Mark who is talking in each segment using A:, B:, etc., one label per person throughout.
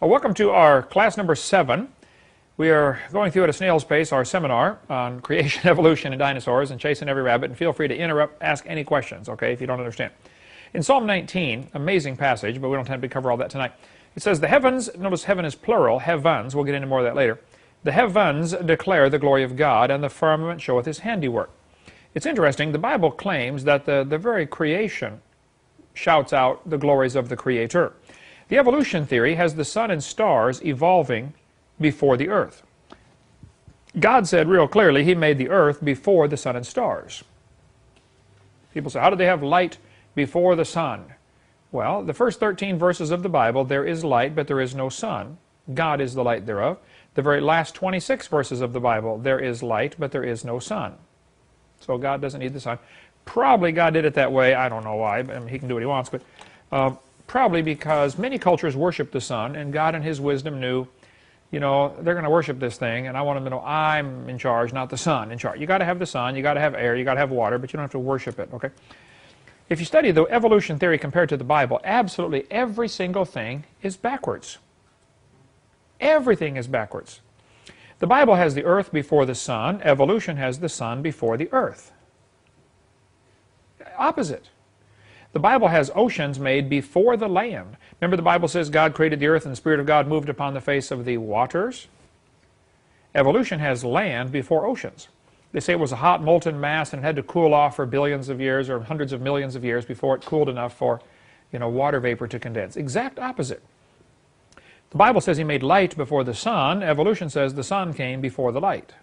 A: Well, welcome to our class number 7. We are going through at a snail's pace our seminar on creation, evolution, and dinosaurs, and chasing every rabbit. And feel free to interrupt, ask any questions, okay, if you don't understand. In Psalm 19, amazing passage, but we don't have to cover all that tonight. It says, the heavens, notice heaven is plural, heavens, we'll get into more of that later. The heavens declare the glory of God, and the firmament showeth his handiwork. It's interesting, the Bible claims that the very creation shouts out the glories of the Creator. The evolution theory has the sun and stars evolving before the earth. God said real clearly he made the earth before the sun and stars. People say, how did they have light before the sun? Well, the first 13 verses of the Bible, there is light, but there is no sun. God is the light thereof. The very last 26 verses of the Bible, there is light, but there is no sun. So God doesn't need the sun. Probably God did it that way. I don't know why. I mean, he can do what he wants, but probably because many cultures worship the sun, and God in his wisdom knew, you know, they're going to worship this thing, and I want them to know I'm in charge, not the sun in charge. You got to have the sun, you got to have air, you got to have water, but you don't have to worship it, okay? If you study the evolution theory compared to the Bible, absolutely every single thing is backwards. Everything is backwards. The Bible has the earth before the sun. Evolution has the sun before the earth. Opposite. The Bible has oceans made before the land. Remember the Bible says God created the earth and the Spirit of God moved upon the face of the waters? Evolution has land before oceans. They say it was a hot molten mass and it had to cool off for billions of years or hundreds of millions of years before it cooled enough for, you know, water vapor to condense. Exact opposite. The Bible says he made light before the sun. Evolution says the sun came before the light.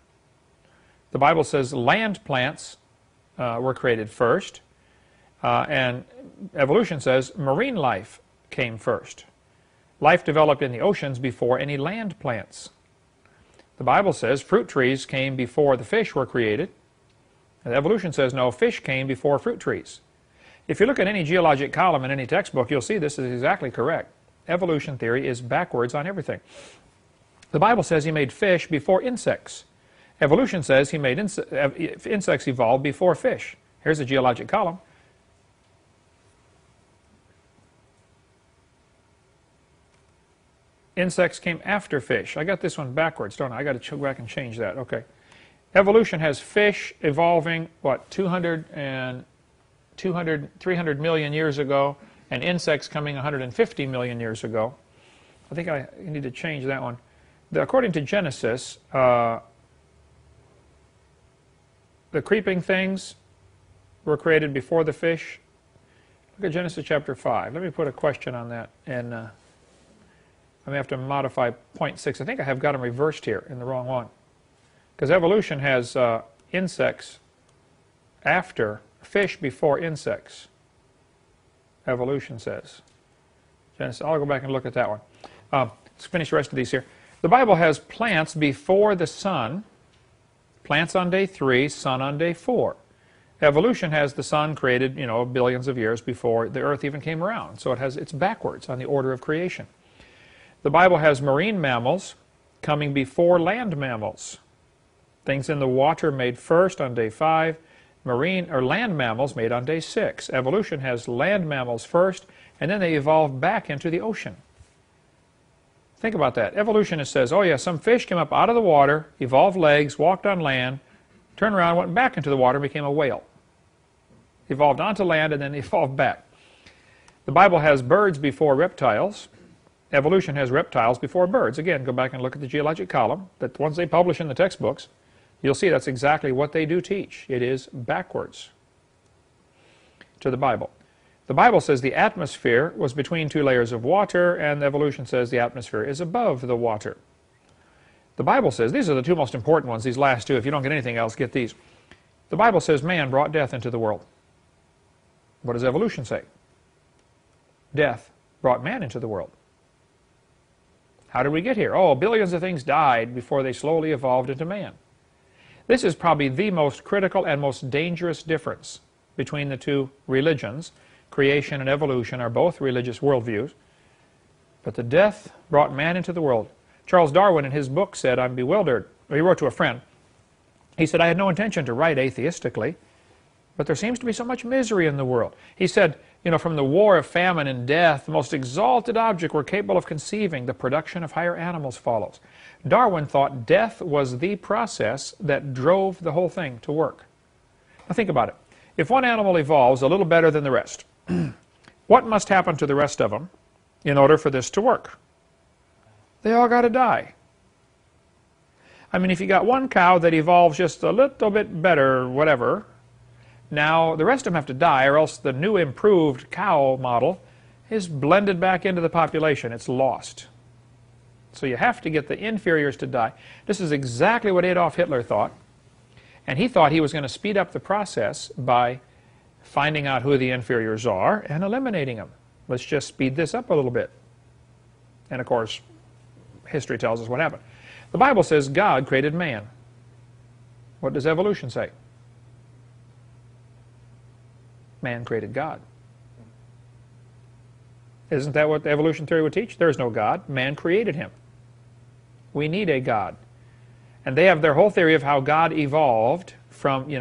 A: The Bible says land plants were created first. And evolution says marine life came first. Life developed in the oceans before any land plants. The Bible says fruit trees came before the fish were created. And evolution says no, fish came before fruit trees. If you look at any geologic column in any textbook, you'll see this is exactly correct. Evolution theory is backwards on everything. The Bible says he made fish before insects. Evolution says he made insects evolve before fish. Here's a geologic column. Insects came after fish. I got this one backwards, don't I? I got to go back and change that. Okay. Evolution has fish evolving, what, 300 million years ago, and insects coming 150 million years ago. I think I need to change that one. According to Genesis, the creeping things were created before the fish. Look at Genesis chapter 5. Let me put a question on that, and I may have to modify 0.6. I think I have got them reversed here in the wrong one. Because evolution has insects after, fish before insects. Evolution says. Genesis, I'll go back and look at that one. Let's finish the rest of these here. The Bible has plants before the sun. Plants on day 3, sun on day 4. Evolution has the sun created, you know, billions of years before the earth even came around. So it's backwards on the order of creation. The Bible has marine mammals coming before land mammals. Things in the water made first on day 5, marine or land mammals made on day 6. Evolution has land mammals first, and then they evolve back into the ocean. Think about that. Evolutionist says, oh yeah, some fish came up out of the water, evolved legs, walked on land, turned around, went back into the water, and became a whale. Evolved onto land and then evolved back. The Bible has birds before reptiles. Evolution has reptiles before birds. Again, go back and look at the geologic column. The ones they publish in the textbooks. You'll see that's exactly what they do teach. It is backwards to the Bible. The Bible says the atmosphere was between 2 layers of water, and evolution says the atmosphere is above the water. The Bible says, these are the 2 most important ones, these last 2. If you don't get anything else, get these. The Bible says man brought death into the world. What does evolution say? Death brought man into the world. How did we get here? Oh, billions of things died before they slowly evolved into man. This is probably the most critical and most dangerous difference between the 2 religions. Creation and evolution are both religious worldviews. But the death brought man into the world. Charles Darwin in his book said, I'm bewildered. He wrote to a friend. He said, I had no intention to write atheistically, but there seems to be so much misery in the world. He said, from the war of famine and death, the most exalted object we're capable of conceiving, the production of higher animals follows. Darwin thought death was the process that drove the whole thing to work. Now think about it. If one animal evolves a little better than the rest, what must happen to the rest of them in order for this to work? They all got to die. I mean, if you got one cow that evolves just a little bit better, whatever, now the rest of them have to die, or else the new improved cow model is blended back into the population. It's lost. So you have to get the inferiors to die. This is exactly what Adolf Hitler thought. And he thought he was going to speed up the process by finding out who the inferiors are and eliminating them. Let's just speed this up a little bit. And of course, history tells us what happened. The Bible says God created man. What does evolution say? Man created God. Isn't that what the evolution theory would teach? There is no God. Man created him. We need a God. And they have their whole theory of how God evolved from,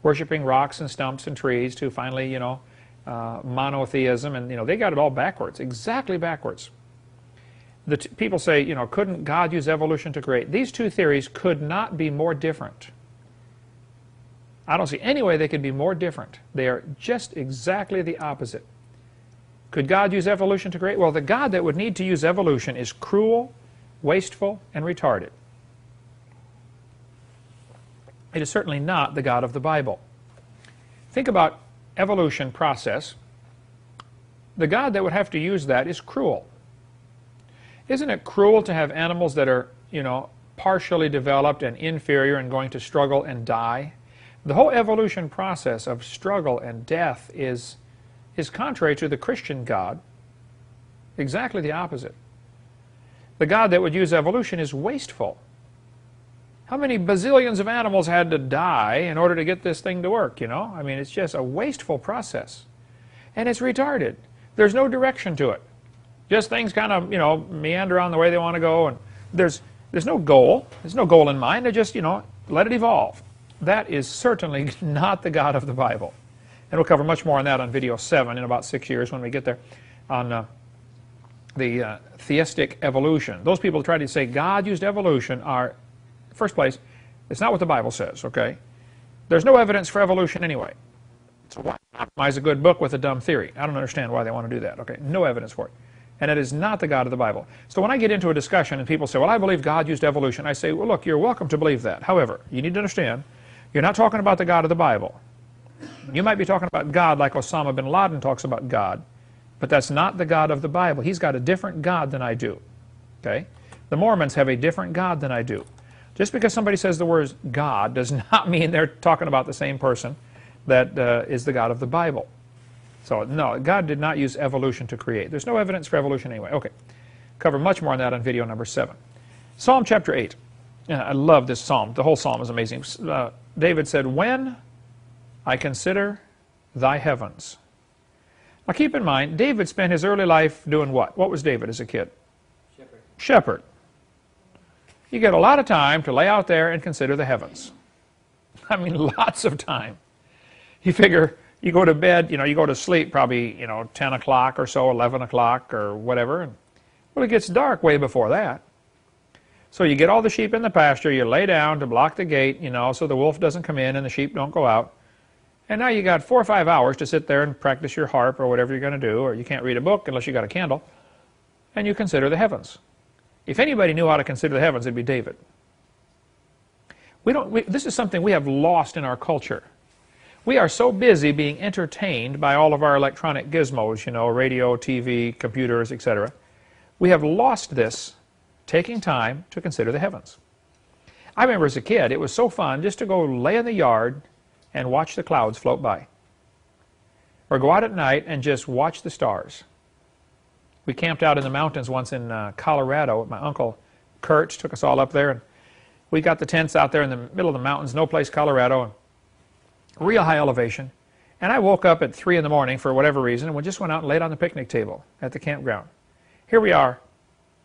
A: worshiping rocks and stumps and trees to finally, monotheism. And, they got it all backwards, exactly backwards. People say, couldn't God use evolution to create? These two theories could not be more different. I don't see any way they could be more different. They are just exactly the opposite. Could God use evolution to create? Well, the God that would need to use evolution is cruel, wasteful, and retarded. It is certainly not the God of the Bible. Think about evolution process. The God that would have to use that is cruel. Isn't it cruel to have animals that are, partially developed and inferior and going to struggle and die? The whole evolution process of struggle and death is contrary to the Christian God. Exactly the opposite. The God that would use evolution is wasteful. How many bazillions of animals had to die in order to get this thing to work, I mean, it's just a wasteful process. And it's retarded. There's no direction to it. Just things kind of, meander on the way they want to go. And there's no goal. There's no goal in mind. They're just, let it evolve. That is certainly not the God of the Bible. And we'll cover much more on that on video 7 in about 6 years when we get there on the theistic evolution. Those people who try to say God used evolution are, first place, it's not what the Bible says, okay? There's no evidence for evolution anyway. So why compromise a good book with a dumb theory? I don't understand why they want to do that, okay? No evidence for it. And it is not the God of the Bible. So when I get into a discussion and people say, well, I believe God used evolution, I say, well, look, you're welcome to believe that. However, you need to understand, you're not talking about the God of the Bible. You might be talking about God like Osama bin Laden talks about God, but that's not the God of the Bible. He's got a different God than I do, okay? The Mormons have a different God than I do. Just because somebody says the word God does not mean they're talking about the same person that is the God of the Bible. So, no, God did not use evolution to create. There's no evidence for evolution anyway. Okay, cover much more on that on video number 7. Psalm chapter 8. I love this psalm. The whole psalm is amazing. David said, when I consider thy heavens. Now keep in mind, David spent his early life doing what? What was David as a kid? Shepherd. Shepherd. You get a lot of time to lay out there and consider the heavens. I mean, lots of time. You figure, you go to bed, you go to sleep probably, 10 o'clock or so, 11 o'clock or whatever. And, well, it gets dark way before that. So you get all the sheep in the pasture, you lay down to block the gate, so the wolf doesn't come in and the sheep don't go out. And now you got 4 or 5 hours to sit there and practice your harp or whatever you're going to do, or you can't read a book unless you got a candle, and you consider the heavens. If anybody knew how to consider the heavens, it'd be David. This is something we have lost in our culture. We are so busy being entertained by all of our electronic gizmos, radio, TV, computers, etc. We have lost this, taking time to consider the heavens. I remember as a kid, it was so fun just to go lay in the yard and watch the clouds float by. Or go out at night and just watch the stars. We camped out in the mountains once in Colorado. My uncle Kurt took us all up there, and we got the tents out there in the middle of the mountains, no place, Colorado, real high elevation. And I woke up at 3 in the morning for whatever reason, and we just went out and laid on the picnic table at the campground. Here we are,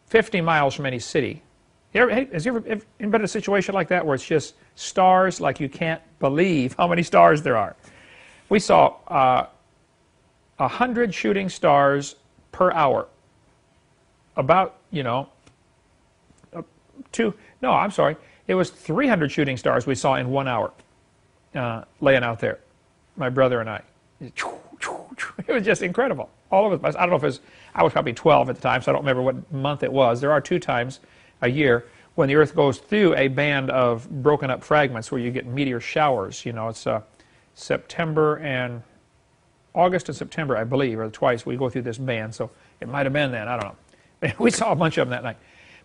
A: 50 miles from any city. Has you ever been in a situation like that where it's just stars like you can't believe how many stars there are? We saw 100 shooting stars per hour. About, no, I'm sorry. It was 300 shooting stars we saw in 1 hour laying out there, my brother and I. It was just incredible. All of us, I don't know if it was, I was probably 12 at the time, so I don't remember what month it was. There are 2 times a year when the Earth goes through a band of broken up fragments where you get meteor showers. It's September and August and September, I believe, or twice we go through this band, so it might have been then, I don't know. We saw a bunch of them that night.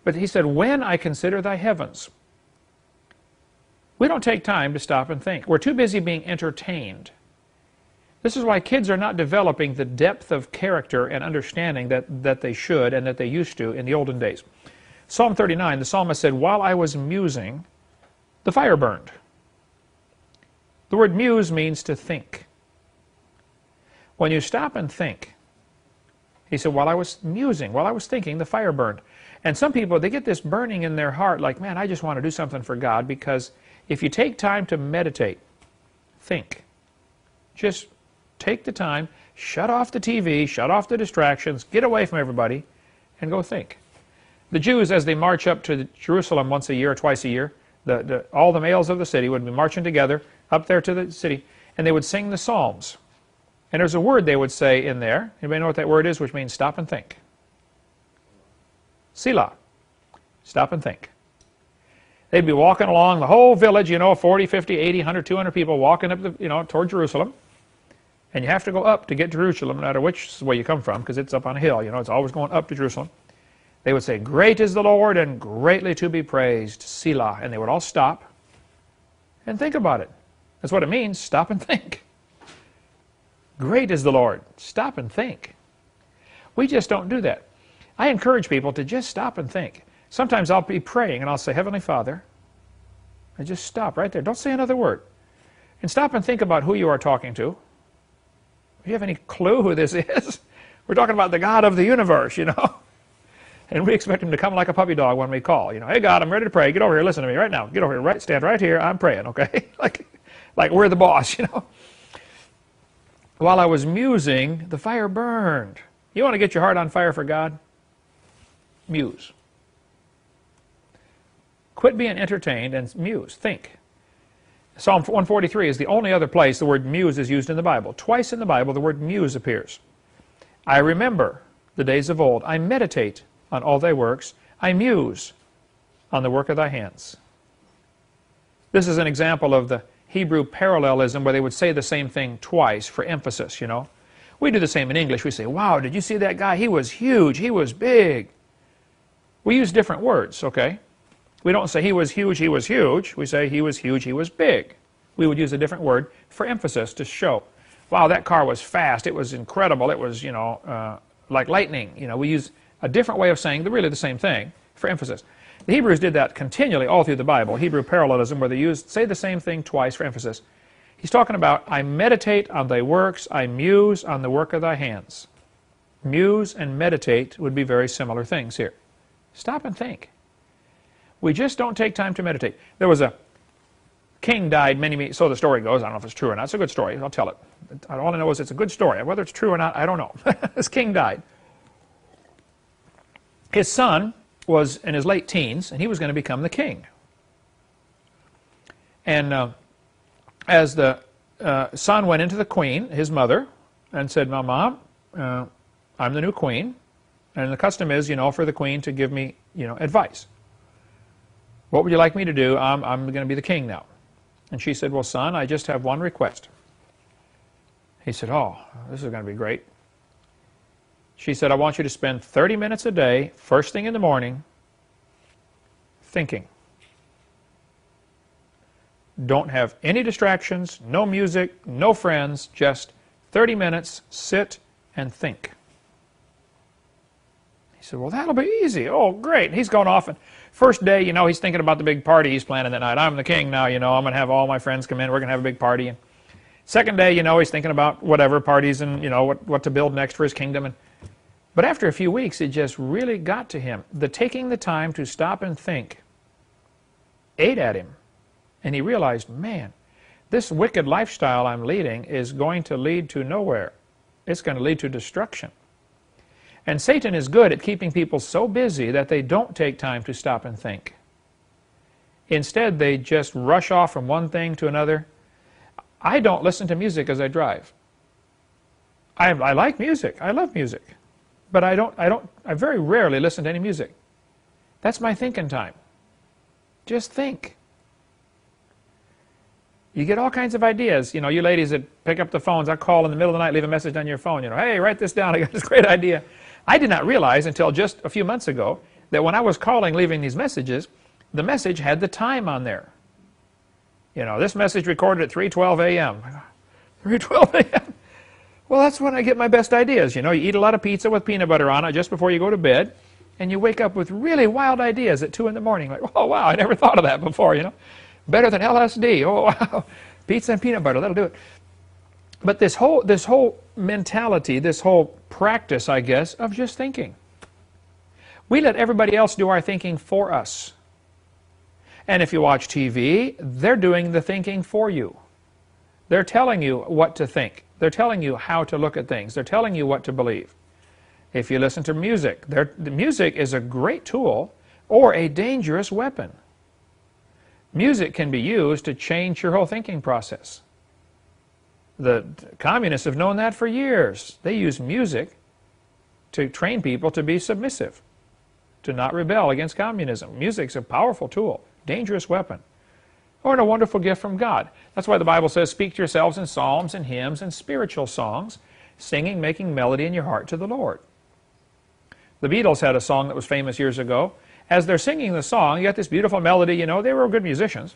A: But he said, when I consider thy heavens. We don't take time to stop and think. We're too busy being entertained. This is why kids are not developing the depth of character and understanding that they should and that they used to in the olden days. Psalm 39, the psalmist said, while I was musing, the fire burned. The word muse means to think. When you stop and think, he said, while I was musing, while I was thinking, the fire burned. And some people, they get this burning in their heart like, man, I just want to do something for God, because if you take time to meditate, think, just take the time, shut off the TV, shut off the distractions, get away from everybody, and go think. The Jews, as they march up to Jerusalem once a year or twice a year, all the males of the city would be marching together up there to the city, and they would sing the Psalms. And there's a word they would say in there. Anybody know what that word is, which means stop and think? Selah. Stop and think. They'd be walking along the whole village, 40, 50, 80, 100, 200 people walking up, toward Jerusalem. And you have to go up to get to Jerusalem, no matter which way you come from, because it's up on a hill. It's always going up to Jerusalem. They would say, great is the Lord and greatly to be praised, Selah. And they would all stop and think about it. That's what it means, stop and think. Great is the Lord. Stop and think. We just don't do that. I encourage people to just stop and think. Sometimes I'll be praying and I'll say, Heavenly Father, and just stop right there. Don't say another word. And stop and think about who you are talking to. Do you have any clue who this is? We're talking about the God of the universe, And we expect him to come like a puppy dog when we call. Hey God, I'm ready to pray. Get over here, listen to me right now. Get over here, stand right here, I'm praying, okay? like we're the boss, While I was musing, the fire burned. You want to get your heart on fire for God? Muse. Quit being entertained and muse. Think. Psalm 143 is the only other place the word muse is used in the Bible. Twice in the Bible the word muse appears. I remember the days of old. I meditate on all thy works. I muse on the work of thy hands. This is an example of the Hebrew parallelism where they would say the same thing twice for emphasis, We do the same in English. We say, wow, did you see that guy? He was huge. He was big. We use different words, okay? We don't say he was huge, he was huge. We say he was huge, he was big. We would use a different word for emphasis to show, wow, that car was fast. It was incredible. It was, like lightning. We use a different way of saying really the same thing for emphasis. The Hebrews did that continually all through the Bible, Hebrew parallelism, where they say the same thing twice for emphasis. He's talking about, I meditate on thy works, I muse on the work of thy hands. Muse and meditate would be very similar things here. Stop and think. We just don't take time to meditate. There was a king died so the story goes. I don't know if it's true or not. It's a good story. I'll tell it. All I know is it's a good story. Whether it's true or not, I don't know. This king died. His son was in his late teens, and he was going to become the king. And as the son went into the queen, his mother, and said, Mom, I'm the new queen, and the custom is, for the queen to give me, advice. What would you like me to do? I'm going to be the king now. And she said, well, son, I just have one request. He said, oh, this is going to be great. She said, I want you to spend 30 minutes a day, first thing in the morning, thinking. Don't have any distractions, no music, no friends, just 30 minutes, sit and think. He said, well, that'll be easy. Oh, great. He's going off, and first day, he's thinking about the big party he's planning that night. I'm the king now, I'm going to have all my friends come in, we're going to have a big party. And second day, he's thinking about whatever parties and, what to build next for his kingdom. But after a few weeks, it just really got to him. Taking the time to stop and think ate at him. And he realized, man, this wicked lifestyle I'm leading is going to lead to nowhere. It's going to lead to destruction. And Satan is good at keeping people so busy that they don't take time to stop and think. Instead, they just rush off from one thing to another. I don't listen to music as I drive. I like music. I love music. But I very rarely listen to any music. That's my thinking time. Just think. You get all kinds of ideas. You know, you ladies that pick up the phones, I call in the middle of the night, leave a message on your phone. You know, hey, write this down. I got this great idea. I did not realize until just a few months ago that when I was calling, leaving these messages, the message had the time on there. You know, this message recorded at 3:12 a.m. 3:12 a.m. Well, that's when I get my best ideas. You know, you eat a lot of pizza with peanut butter on it just before you go to bed, and you wake up with really wild ideas at 2 in the morning. Like, oh, wow, I never thought of that before, you know. Better than LSD. Oh, wow. Pizza and peanut butter, that'll do it. But this whole mentality, this whole practice, I guess, of just thinking. We let everybody else do our thinking for us. And if you watch TV, they're doing the thinking for you. They're telling you what to think. They're telling you how to look at things. They're telling you what to believe. If you listen to music, the music is a great tool or a dangerous weapon. Music can be used to change your whole thinking process. The communists have known that for years. They use music to train people to be submissive, to not rebel against communism. Music's a powerful tool, dangerous weapon, or a wonderful gift from God. That's why the Bible says, speak to yourselves in psalms and hymns and spiritual songs, singing, making melody in your heart to the Lord. The Beatles had a song that was famous years ago. As they're singing the song, you got this beautiful melody, you know, they were good musicians.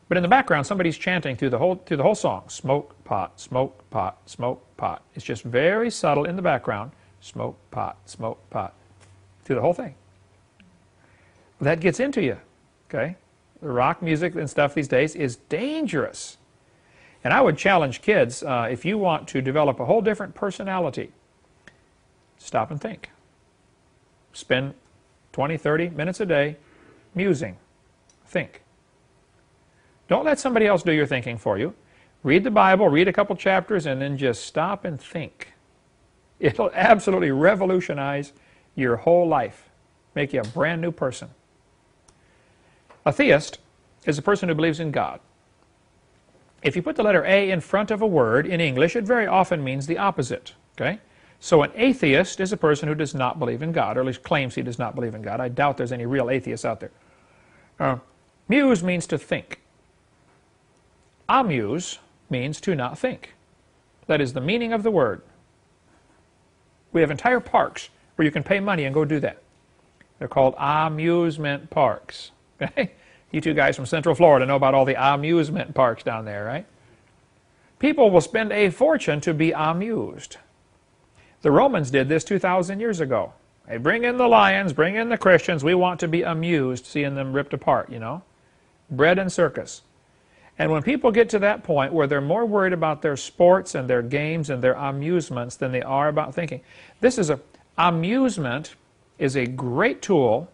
A: But in the background, somebody's chanting through the whole song. Smoke pot, smoke pot, smoke pot. It's just very subtle in the background. Smoke pot, through the whole thing. That gets into you, okay? The rock music and stuff these days is dangerous. And I would challenge kids, if you want to develop a whole different personality, stop and think. Spend 20, 30 minutes a day musing. Think. Don't let somebody else do your thinking for you. Read the Bible, read a couple chapters, and then just stop and think. It'll absolutely revolutionize your whole life, make you a brand new person. A theist is a person who believes in God. If you put the letter A in front of a word in English, it very often means the opposite. Okay? So an atheist is a person who does not believe in God, or at least claims he does not believe in God. I doubt there's any real atheists out there. Muse means to think. Amuse means to not think. That is the meaning of the word. We have entire parks where you can pay money and go do that. They're called amusement parks. Okay? You two guys from Central Florida know about all the amusement parks down there, right? People will spend a fortune to be amused. The Romans did this 2,000 years ago. They bring in the lions, bring in the Christians. We want to be amused seeing them ripped apart, you know. Bread and circus. And when people get to that point where they're more worried about their sports and their games and their amusements than they are about thinking. Amusement is a great tool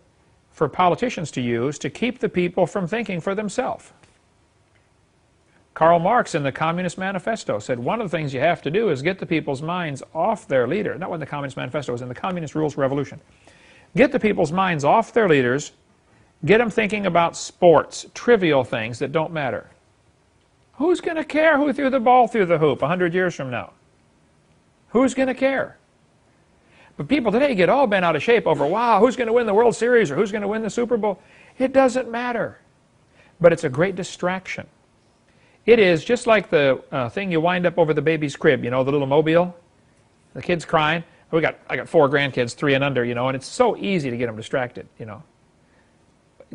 A: for politicians to use to keep the people from thinking for themselves. Karl Marx in the Communist Manifesto said one of the things you have to do is get the people's minds off their leader. Not when the Communist Manifesto was in the Communist Rules Revolution. Get the people's minds off their leaders, get them thinking about sports, trivial things that don't matter. Who's going to care who threw the ball through the hoop 100 years from now? Who's going to care? But people today get all bent out of shape over, wow, who's going to win the World Series or who's going to win the Super Bowl? It doesn't matter. But it's a great distraction. It is just like the thing you wind up over the baby's crib, you know, the little mobile. The kid's crying. I got 4 grandkids, 3 and under, you know, and it's so easy to get them distracted, you know.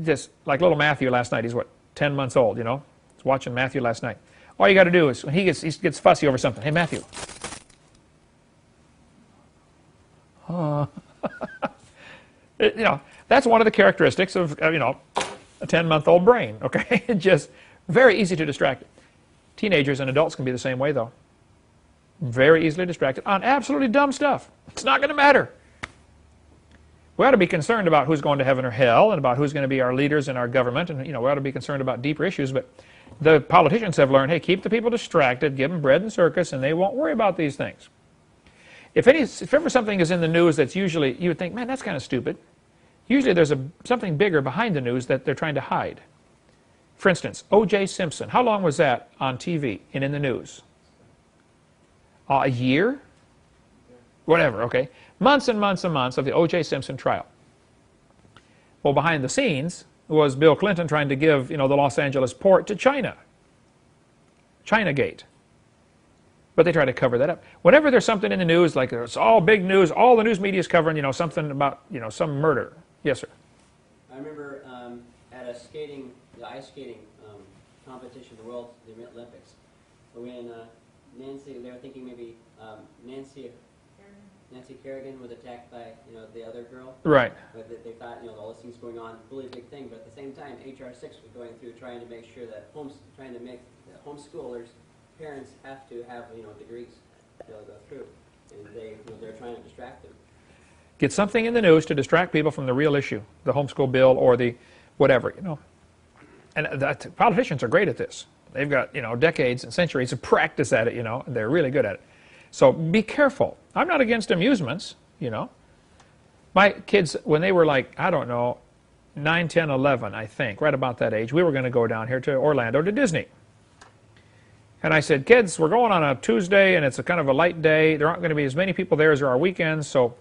A: Just like little Matthew last night, he's what, 10 months old, you know. I was watching Matthew last night. All you got to do is, when he gets fussy over something, hey, Matthew. You know, that's one of the characteristics of you know, a 10-month-old brain, okay? Just very easy to distract it. Teenagers and adults can be the same way, though. Very easily distracted on absolutely dumb stuff. It's not going to matter. We ought to be concerned about who's going to heaven or hell and about who's going to be our leaders in our government, and you know, we ought to be concerned about deeper issues, but the politicians have learned, hey, keep the people distracted, give them bread and circus, and they won't worry about these things. If ever something is in the news that's usually, you would think, man, that's kind of stupid. Usually there's something bigger behind the news that they're trying to hide. For instance, O.J. Simpson. How long was that on TV and in the news? A year? Whatever, okay. Months and months and months of the O.J. Simpson trial. Well, behind the scenes was Bill Clinton trying to give, the Los Angeles port to China. Chinagate. But they try to cover that up. Whenever there's something in the news, like it's all big news, all the news media is covering, something about, some murder. Yes, sir.
B: I remember at a skating, the ice skating competition, the Olympics, when Nancy, they were thinking maybe Nancy Kerrigan was attacked by, the other girl.
A: Right.
B: But they thought, all this thing's going on, really big thing. But at the same time, HR 6 was going through trying to make sure that trying to make the homeschoolers, parents have to have, degrees to go through. And they're trying to distract them.
A: Get something in the news to distract people from the real issue, the homeschool bill or the whatever, And the politicians are great at this. They've got, decades and centuries of practice at it, and they're really good at it. So be careful. I'm not against amusements, My kids, when they were like, I don't know, 9, 10, 11, I think, right about that age, we were going to go down here to Orlando to Disney. And I said, kids, we're going on a Tuesday, and it's a kind of a light day. There aren't going to be as many people there as there are weekends, so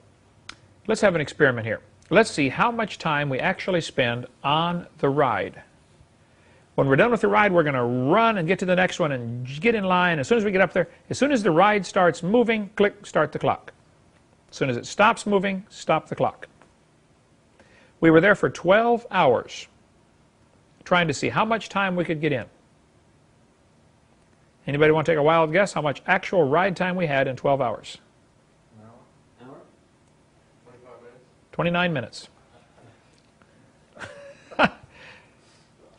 A: let's have an experiment here. Let's see how much time we actually spend on the ride. When we're done with the ride, we're going to run and get to the next one and get in line. As soon as we get up there, as soon as the ride starts moving, click, start the clock. As soon as it stops moving, stop the clock. We were there for 12 hours trying to see how much time we could get in. Anybody want to take a wild guess how much actual ride time we had in 12 hours?
B: An hour?
A: 29 minutes.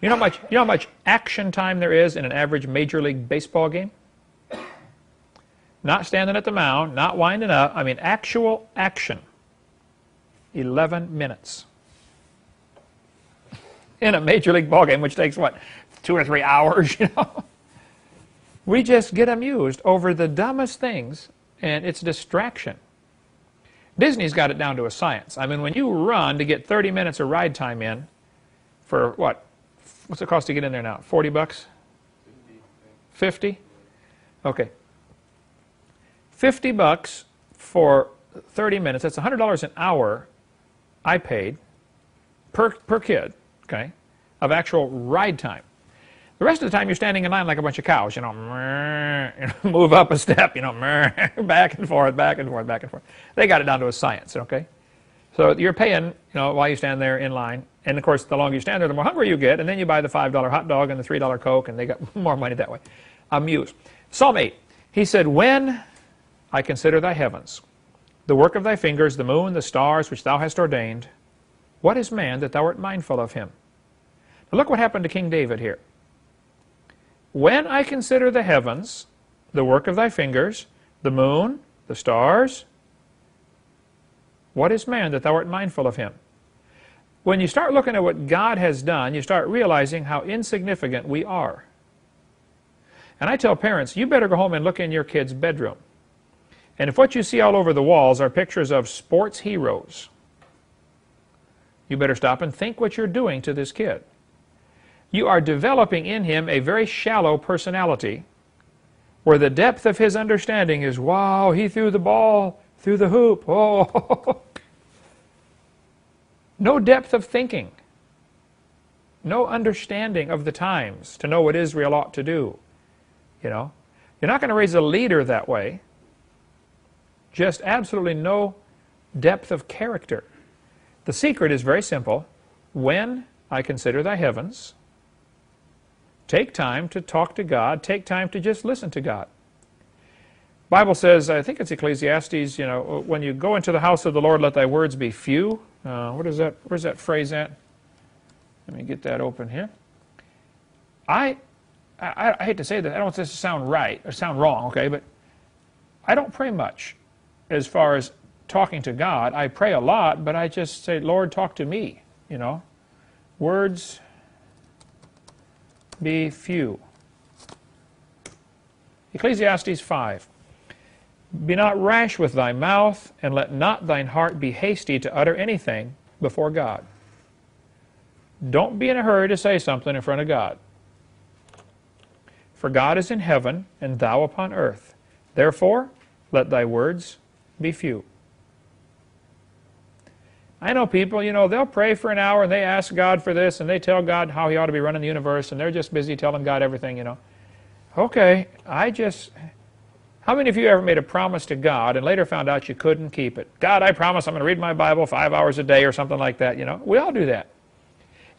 A: You know how much action time there is in an average Major League Baseball game? Not standing at the mound, not winding up. I mean, actual action. 11 minutes. In a Major League ball game, which takes, what, 2 or 3 hours, We just get amused over the dumbest things, and it's distraction. Disney's got it down to a science. I mean, when you run to get 30 minutes of ride time in for, what? What's it cost to get in there now? 40 bucks? 50? Okay. 50 bucks for 30 minutes. That's $100 an hour I paid per kid, okay, of actual ride time. The rest of the time you're standing in line like a bunch of cows, move up a step, back and forth, back and forth, back and forth. They got it down to a science, okay? So you're paying, while you stand there in line. And, of course, the longer you stand there, the more hungry you get. And then you buy the $5 hot dog and the $3 Coke, and they got more money that way. Amuse. Psalm 8. He said, when I consider thy heavens, the work of thy fingers, the moon, the stars, which thou hast ordained, what is man that thou art mindful of him? Now look what happened to King David here. When I consider the heavens, the work of thy fingers, the moon, the stars, what is man that thou art mindful of him? When you start looking at what God has done, you start realizing how insignificant we are. And I tell parents, you better go home and look in your kid's bedroom. And if what you see all over the walls are pictures of sports heroes, you better stop and think what you're doing to this kid. You are developing in him a very shallow personality where the depth of his understanding is, wow, he threw the ball through the hoop. Oh, no depth of thinking. No understanding of the times to know what Israel ought to do. You're not going to raise a leader that way. Just absolutely no depth of character. The secret is very simple. When I consider thy heavens, take time to talk to God. Take time to just listen to God. Bible says, I think it's Ecclesiastes, when you go into the house of the Lord, let thy words be few. What is that? Where's that phrase at? Let me get that open here. I hate to say that. I don't want this to sound right or sound wrong, okay? But I don't pray much as far as talking to God. I pray a lot, but I just say, Lord, talk to me, Words be few. Ecclesiastes 5. Be not rash with thy mouth, and let not thine heart be hasty to utter anything before God. Don't be in a hurry to say something in front of God. For God is in heaven, and thou upon earth. Therefore, let thy words be few. I know people, they'll pray for an hour, and they ask God for this, and they tell God how He ought to be running the universe, and they're just busy telling God everything, Okay, how many of you ever made a promise to God and later found out you couldn't keep it? God, I promise I'm going to read my Bible 5 hours a day or something like that, We all do that.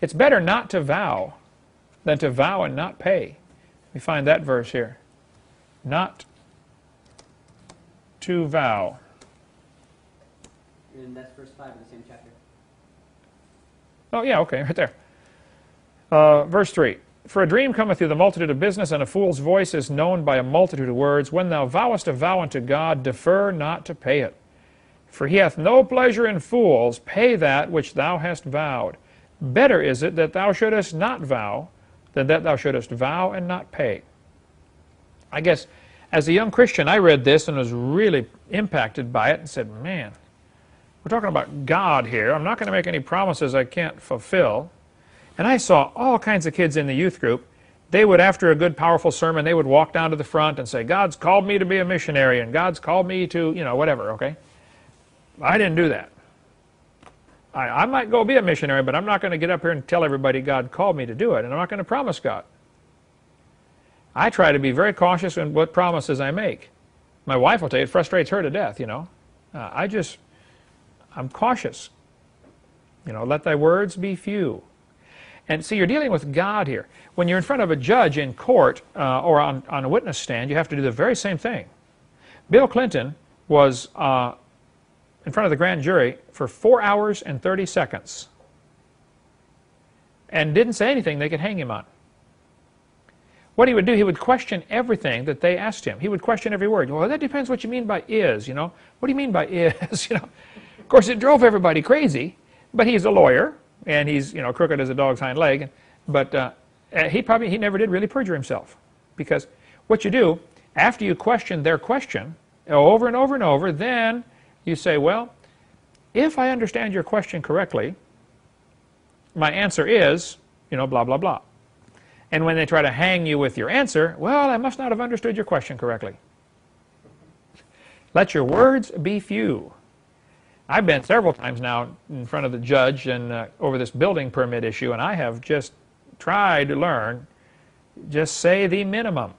A: It's better not to vow than to vow and not pay. Let me find that verse here. Not to vow.
B: And that's verse 5 of the same chapter.
A: Oh, yeah, okay, right there. Verse 3. For a dream cometh through the multitude of business, and a fool's voice is known by a multitude of words. When thou vowest a vow unto God, defer not to pay it. For He hath no pleasure in fools. Pay that which thou hast vowed. Better is it that thou shouldest not vow than that thou shouldest vow and not pay. I guess as a young Christian, I read this and was really impacted by it and said, man, we're talking about God here. I'm not going to make any promises I can't fulfill. And I saw all kinds of kids in the youth group. They would, after a good, powerful sermon, they would walk down to the front and say, God's called me to be a missionary, and God's called me to, whatever, okay? I didn't do that. I might go be a missionary, but I'm not going to get up here and tell everybody God called me to do it, and I'm not going to promise God. I try to be very cautious in what promises I make. My wife will tell you it frustrates her to death, I'm cautious. Let thy words be few. And see, you're dealing with God here. When you're in front of a judge in court or on a witness stand, you have to do the very same thing. Bill Clinton was in front of the grand jury for 4 hours and 30 seconds and didn't say anything they could hang him on. What he would do, he would question everything that they asked him. He would question every word. Well, that depends what you mean by is, What do you mean by is, Of course, it drove everybody crazy, but he's a lawyer, and he's, crooked as a dog's hind leg. But he never did really perjure himself. Because what you do, after you question their question over and over and over, then you say, well, if I understand your question correctly, my answer is, blah, blah, blah. And when they try to hang you with your answer, well, I must not have understood your question correctly. Let your words be few. I've been several times now in front of the judge and over this building permit issue, and I have just tried to learn, just say the minimum.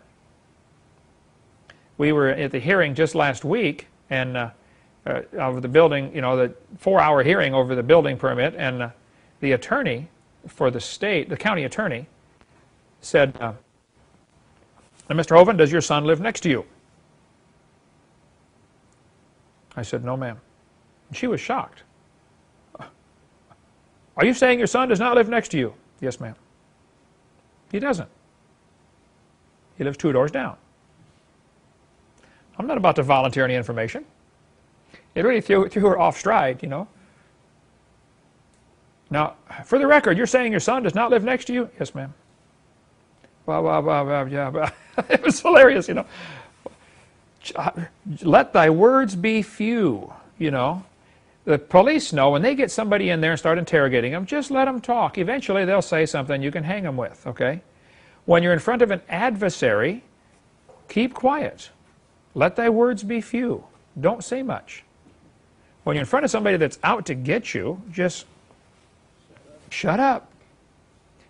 A: We were at the hearing just last week, and of the building, the 4-hour hearing over the building permit, and the attorney for the state, the county attorney, said, Mr. Hovind, does your son live next to you? I said, no, ma'am. She was shocked. Are you saying your son does not live next to you? Yes, ma'am. He doesn't. He lives 2 doors down. I'm not about to volunteer any information. It really threw her off stride, Now, for the record, you're saying your son does not live next to you? Yes, ma'am. Yeah. It was hilarious, Let thy words be few, The police know when they get somebody in there and start interrogating them, just let them talk. Eventually they'll say something you can hang them with, okay? When you're in front of an adversary, keep quiet. Let thy words be few. Don't say much. When you're in front of somebody that's out to get you, just shut up.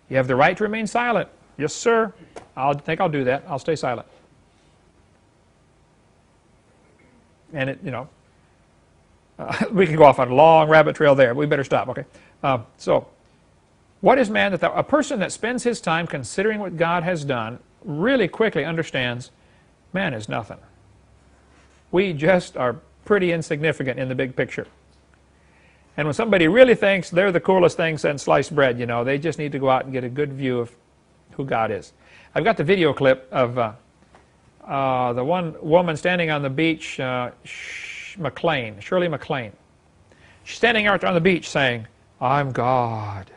A: You have the right to remain silent. Yes, sir. I think I'll do that. I'll stay silent. And it, we can go off on a long rabbit trail there. We better stop, okay? So, what is man? A person that spends his time considering what God has done really quickly understands man is nothing. We just are pretty insignificant in the big picture. And when somebody really thinks they're the coolest thing since sliced bread, they just need to go out and get a good view of who God is. I've got the video clip of the one woman standing on the beach, Shirley MacLaine. She's standing out on the beach saying, I'm God.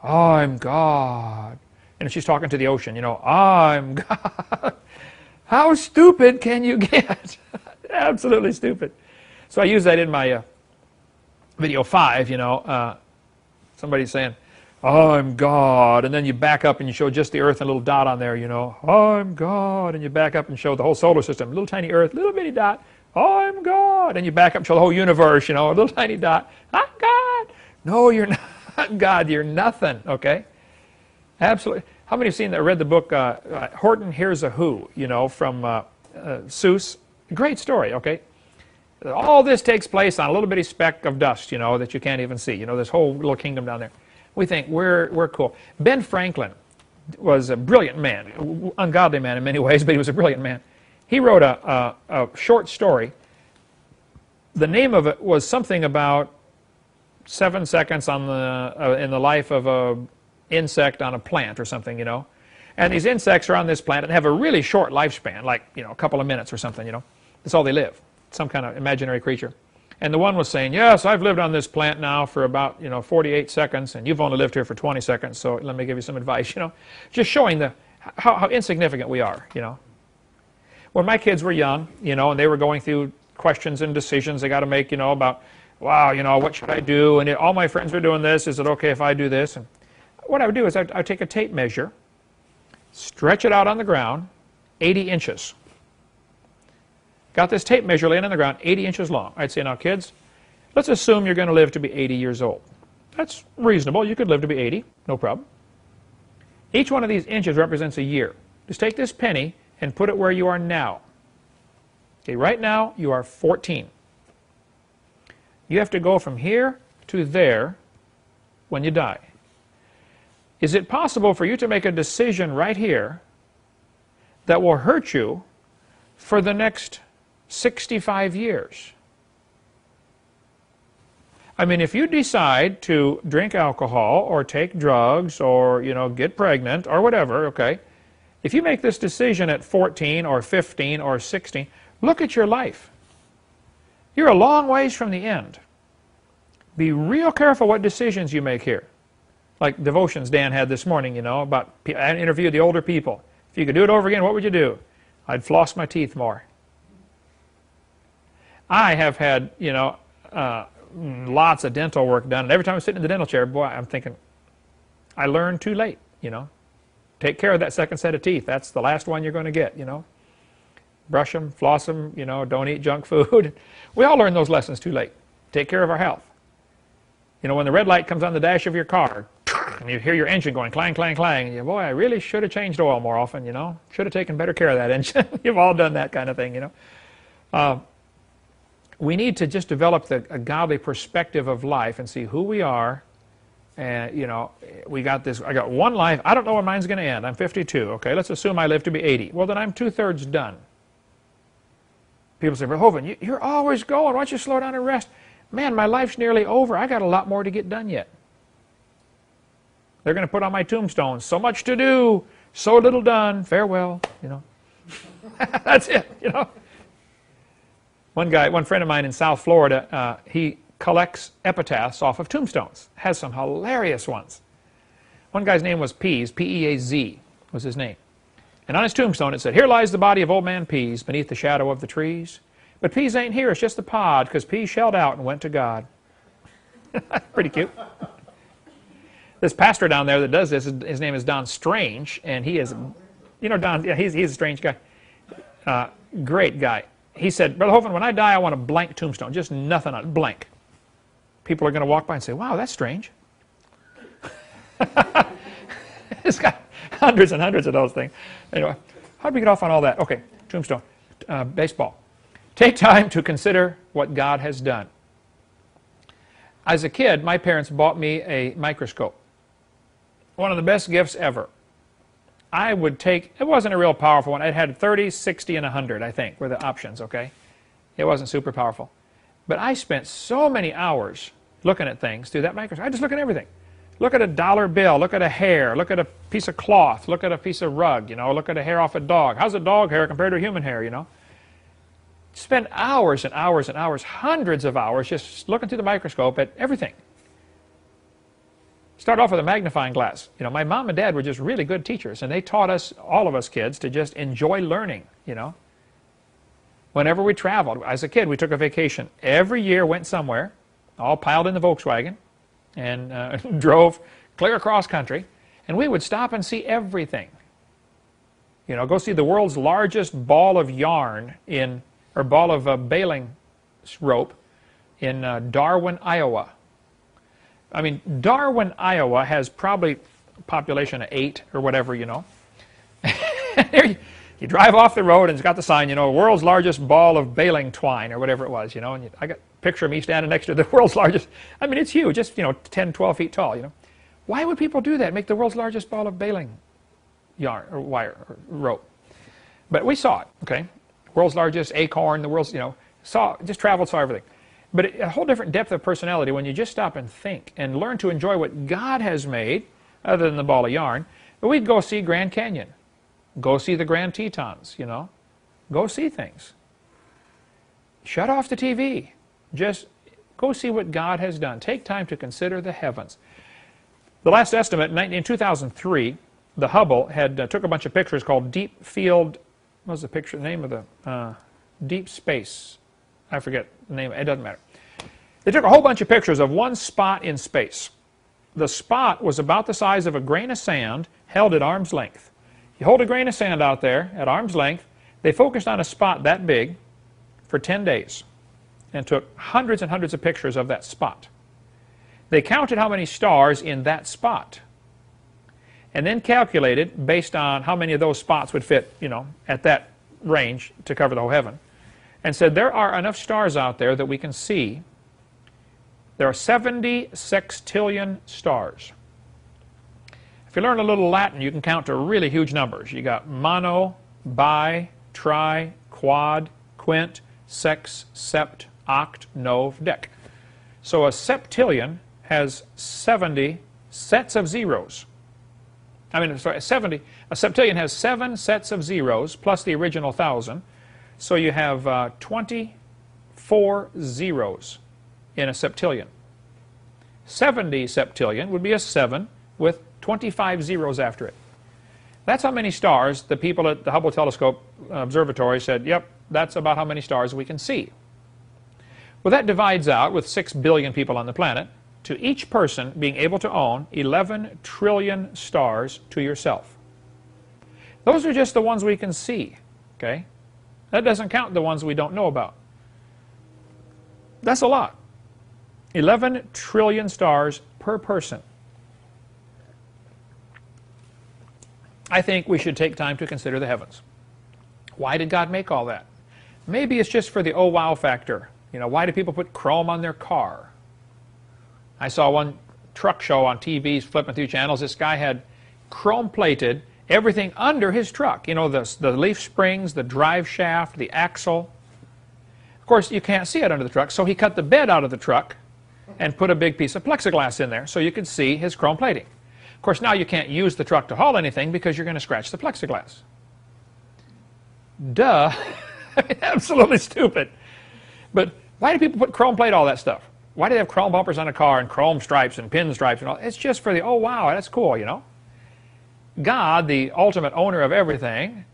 A: I'm God. And she's talking to the ocean, I'm God. How stupid can you get? Absolutely stupid. So I use that in my video 5, somebody saying, I'm God, and then you back up and you show just the Earth and a little dot on there, I'm God, and you back up and show the whole solar system, little tiny Earth, little bitty dot, I'm God, and you back up and show the whole universe, a little tiny dot, I'm God. No, you're not God, you're nothing, okay? Absolutely. How many have seen that, read the book, Horton Hears a Who, from Seuss? Great story, okay? All this takes place on a little bitty speck of dust, that you can't even see, this whole little kingdom down there. We think we're cool. Ben Franklin was a brilliant man, ungodly man in many ways, but he was a brilliant man. He wrote a short story. The name of it was something about 7 seconds on in the life of an insect on a plant or something, And these insects are on this plant and have a really short lifespan, like a couple of minutes or something, That's all they live. Some kind of imaginary creature. And the one was saying, yes, I've lived on this plant now for about 48 seconds, and you've only lived here for 20 seconds, so let me give you some advice, Just showing how insignificant we are, When my kids were young, and they were going through questions and decisions they got to make, about, wow, what should I do? And all my friends are doing this. Is it okay if I do this? And what I would do is I'd take a tape measure, stretch it out on the ground, 80 inches. Got this tape measure laying on the ground, 80 inches long. I'd say, now kids, let's assume you're going to live to be 80 years old. That's reasonable. You could live to be 80, no problem. Each one of these inches represents a year. Just take this penny and put it where you are now. Okay, right now you are 14. You have to go from here to there when you die. Is it possible for you to make a decision right here that will hurt you for the next 65 years? I mean, if you decide to drink alcohol or take drugs or, get pregnant or whatever, okay, if you make this decision at 14 or 15 or 16, look at your life. You're a long ways from the end. Be real careful what decisions you make here. Like devotions Dan had this morning, about, I interviewed the older people. If you could do it over again, what would you do? I'd floss my teeth more. I have had, lots of dental work done, and every time I sit in the dental chair, boy, I'm thinking, I learned too late, Take care of that second set of teeth. That's the last one you're going to get, Brush them, floss them, don't eat junk food. We all learn those lessons too late. Take care of our health. When the red light comes on the dash of your car, and you hear your engine going clang, clang, clang, and boy, I really should have changed oil more often, Should have taken better care of that engine. You've all done that kind of thing, We need to just develop a godly perspective of life and see who we are. And, we got this, I got one life. I don't know when mine's going to end. I'm 52. Okay, let's assume I live to be 80. Well, then I'm 2/3 done. People say, Verhoeven, you're always going. Why don't you slow down and rest? Man, my life's nearly over. I got a lot more to get done yet. They're going to put on my tombstone, so much to do, so little done, farewell, That's it, One friend of mine in South Florida, he collects epitaphs off of tombstones. Has some hilarious ones. One guy's name was Pease, P-E-A-Z was his name. And on his tombstone it said, here lies the body of old man Pease beneath the shadow of the trees. But Pease ain't here, it's just the pod, because Pease shelled out and went to God. Pretty cute. This pastor down there that does this, his name is Don Strange, and he is, Don, yeah, he's a strange guy. Great guy. He said, Brother Hovind, when I die, I want a blank tombstone, just nothing on it, blank. People are going to walk by and say, wow, that's strange. It's got hundreds and hundreds of those things. Anyway, how did we get off on all that? Okay, tombstone, baseball. Take time to consider what God has done. As a kid, my parents bought me a microscope. One of the best gifts ever. I would take, it wasn't a real powerful one. It had 30, 60, and 100, I think, were the options, okay? It wasn't super powerful. But I spent so many hours looking at things through that microscope. I just look at everything. Look at a dollar bill, look at a hair, look at a piece of cloth, look at a piece of rug, look at a hair off a dog. How's a dog hair compared to a human hair, Spend hours and hours and hours, hundreds of hours, just looking through the microscope at everything. Start off with a magnifying glass. My mom and dad were just really good teachers, and they taught us, all of us kids, to just enjoy learning, Whenever we traveled, as a kid, we took a vacation. Every year went somewhere, all piled in the Volkswagen, and drove clear across country, and we would stop and see everything. You know, go see the world's largest ball of yarn or ball of baling rope in Darwin, Iowa. I mean, Darwin, Iowa has probably a population of 8 or whatever, you know. There you drive off the road and it's got the sign, you know, world's largest ball of baling twine or whatever it was, you know. And I got a picture of me standing next to the world's largest. I mean, it's huge, just, you know, 10, 12 feet tall, you know. Why would people do that? Make the world's largest ball of baling yarn or wire or rope? But we saw it, okay. World's largest acorn, the world's, you know, just traveled, saw everything. But a whole different depth of personality when you just stop and think and learn to enjoy what God has made, other than the ball of yarn. But we'd go see Grand Canyon. Go see the Grand Tetons, you know. Go see things. Shut off the TV. Just go see what God has done. Take time to consider the heavens. The last estimate, in 2003, the Hubble took a bunch of pictures called Deep Field, what was the picture, the name of the, Deep Space. I forget the name, it doesn't matter. They took a whole bunch of pictures of one spot in space. The spot was about the size of a grain of sand held at arm's length. You hold a grain of sand out there at arm's length. They focused on a spot that big for 10 days and took hundreds and hundreds of pictures of that spot. They counted how many stars in that spot and then calculated based on how many of those spots would fit, you know, at that range to cover the whole heaven, and said there are enough stars out there that we can see. There are 70 sextillion stars. If you learn a little Latin, you can count to really huge numbers. You got mono, bi, tri, quad, quint, sex, sept, oct, nov, dec. So a septillion has 70 sets of zeros. A septillion has 7 sets of zeros plus the original 1,000. So you have 24 zeros in a septillion. 70 septillion would be a 7 with 25 zeros after it. That's how many stars the people at the Hubble Telescope Observatory said, yep, that's about how many stars we can see. Well, that divides out, with 6 billion people on the planet, to each person being able to own 11 trillion stars to yourself. Those are just the ones we can see, okay? That doesn't count the ones we don't know about. That's a lot. 11 trillion stars per person. I think we should take time to consider the heavens. Why did God make all that? Maybe it's just for the oh wow factor. You know, why do people put chrome on their car? I saw one truck show on TV, flipping through channels. This guy had chrome plated everything under his truck. You know, the leaf springs, the drive shaft, the axle. Of course, you can't see it under the truck, so he cut the bed out of the truck and put a big piece of plexiglass in there so you could see his chrome plating. Of course, now you can't use the truck to haul anything because you're going to scratch the plexiglass. Duh. I mean, absolutely stupid. But why do people put chrome plate, all that stuff? Why do they have chrome bumpers on a car and chrome stripes and pinstripes and all? It's just for the, oh wow, that's cool, you know. God, the ultimate owner of everything,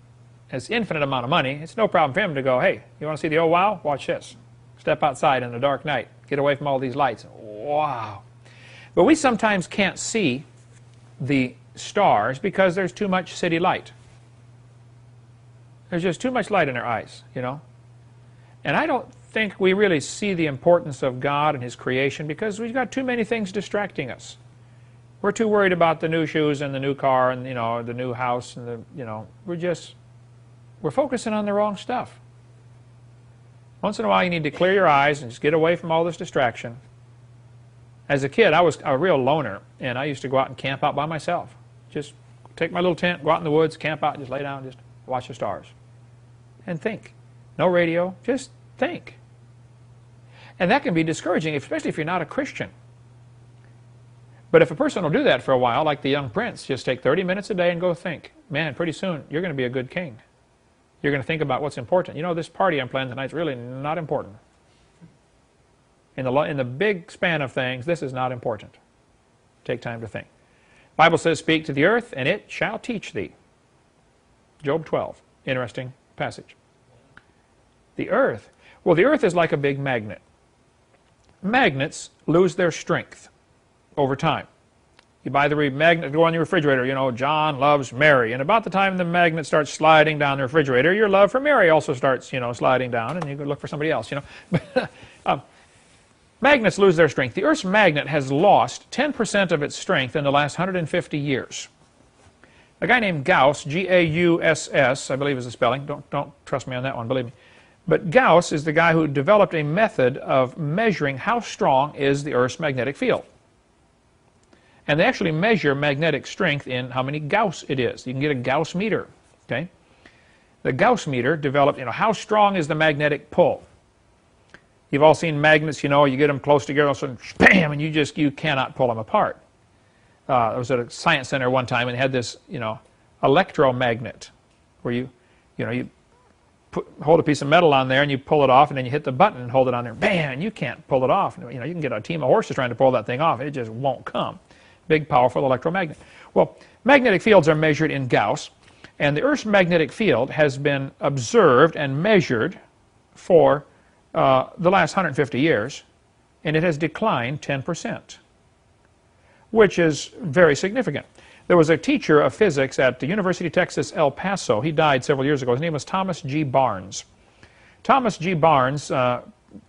A: has infinite amount of money. It's no problem for him to go, hey, you want to see the oh wow? Watch this. Step outside in the dark night. Get away from all these lights. Wow. But we sometimes can't see the stars because there's too much city light. There's just too much light in our eyes, you know. And I don't think we really see the importance of God and His creation because we've got too many things distracting us. We're too worried about the new shoes and the new car and, you know, the new house and the, you know, we're focusing on the wrong stuff. Once in a while you need to clear your eyes and just get away from all this distraction. As a kid, I was a real loner, and I used to go out and camp out by myself. Just take my little tent, go out in the woods, camp out, and just lay down and just watch the stars. And think. No radio, just think. And that can be discouraging, especially if you're not a Christian. But if a person will do that for a while, like the young prince, just take 30 minutes a day and go think. Man, pretty soon you're going to be a good king. You're going to think about what's important. You know, this party I'm planning tonight is really not important. In the big span of things, this is not important. Take time to think. The Bible says, speak to the earth, and it shall teach thee. Job 12. Interesting passage. The Earth. Well, the Earth is like a big magnet. Magnets lose their strength over time. You buy the magnet, go on your refrigerator, you know, John loves Mary. And about the time the magnet starts sliding down the refrigerator, your love for Mary also starts, you know, sliding down, and you go look for somebody else, you know. Magnets lose their strength. The Earth's magnet has lost 10% of its strength in the last 150 years. A guy named Gauss, G-A-U-S-S, I believe is the spelling. Don't trust me on that one, believe me. But Gauss is the guy who developed a method of measuring how strong is the Earth's magnetic field. And they actually measure magnetic strength in how many Gauss it is. You can get a Gauss meter, okay? The Gauss meter developed, you know, how strong is the magnetic pull? You've all seen magnets, you know, you get them close together, all of a sudden, bam, and you cannot pull them apart. I was at a science center one time and they had this, you know, electromagnet where you hold a piece of metal on there and you pull it off and then you hit the button and hold it on there. Bam! And you can't pull it off. You know, you can get a team of horses trying to pull that thing off. It just won't come. Big, powerful electromagnet. Well, magnetic fields are measured in Gauss, and the Earth's magnetic field has been observed and measured for the last 150 years, and it has declined 10%, which is very significant. There was a teacher of physics at the University of Texas, El Paso. He died several years ago. His name was Thomas G. Barnes. Thomas G. Barnes,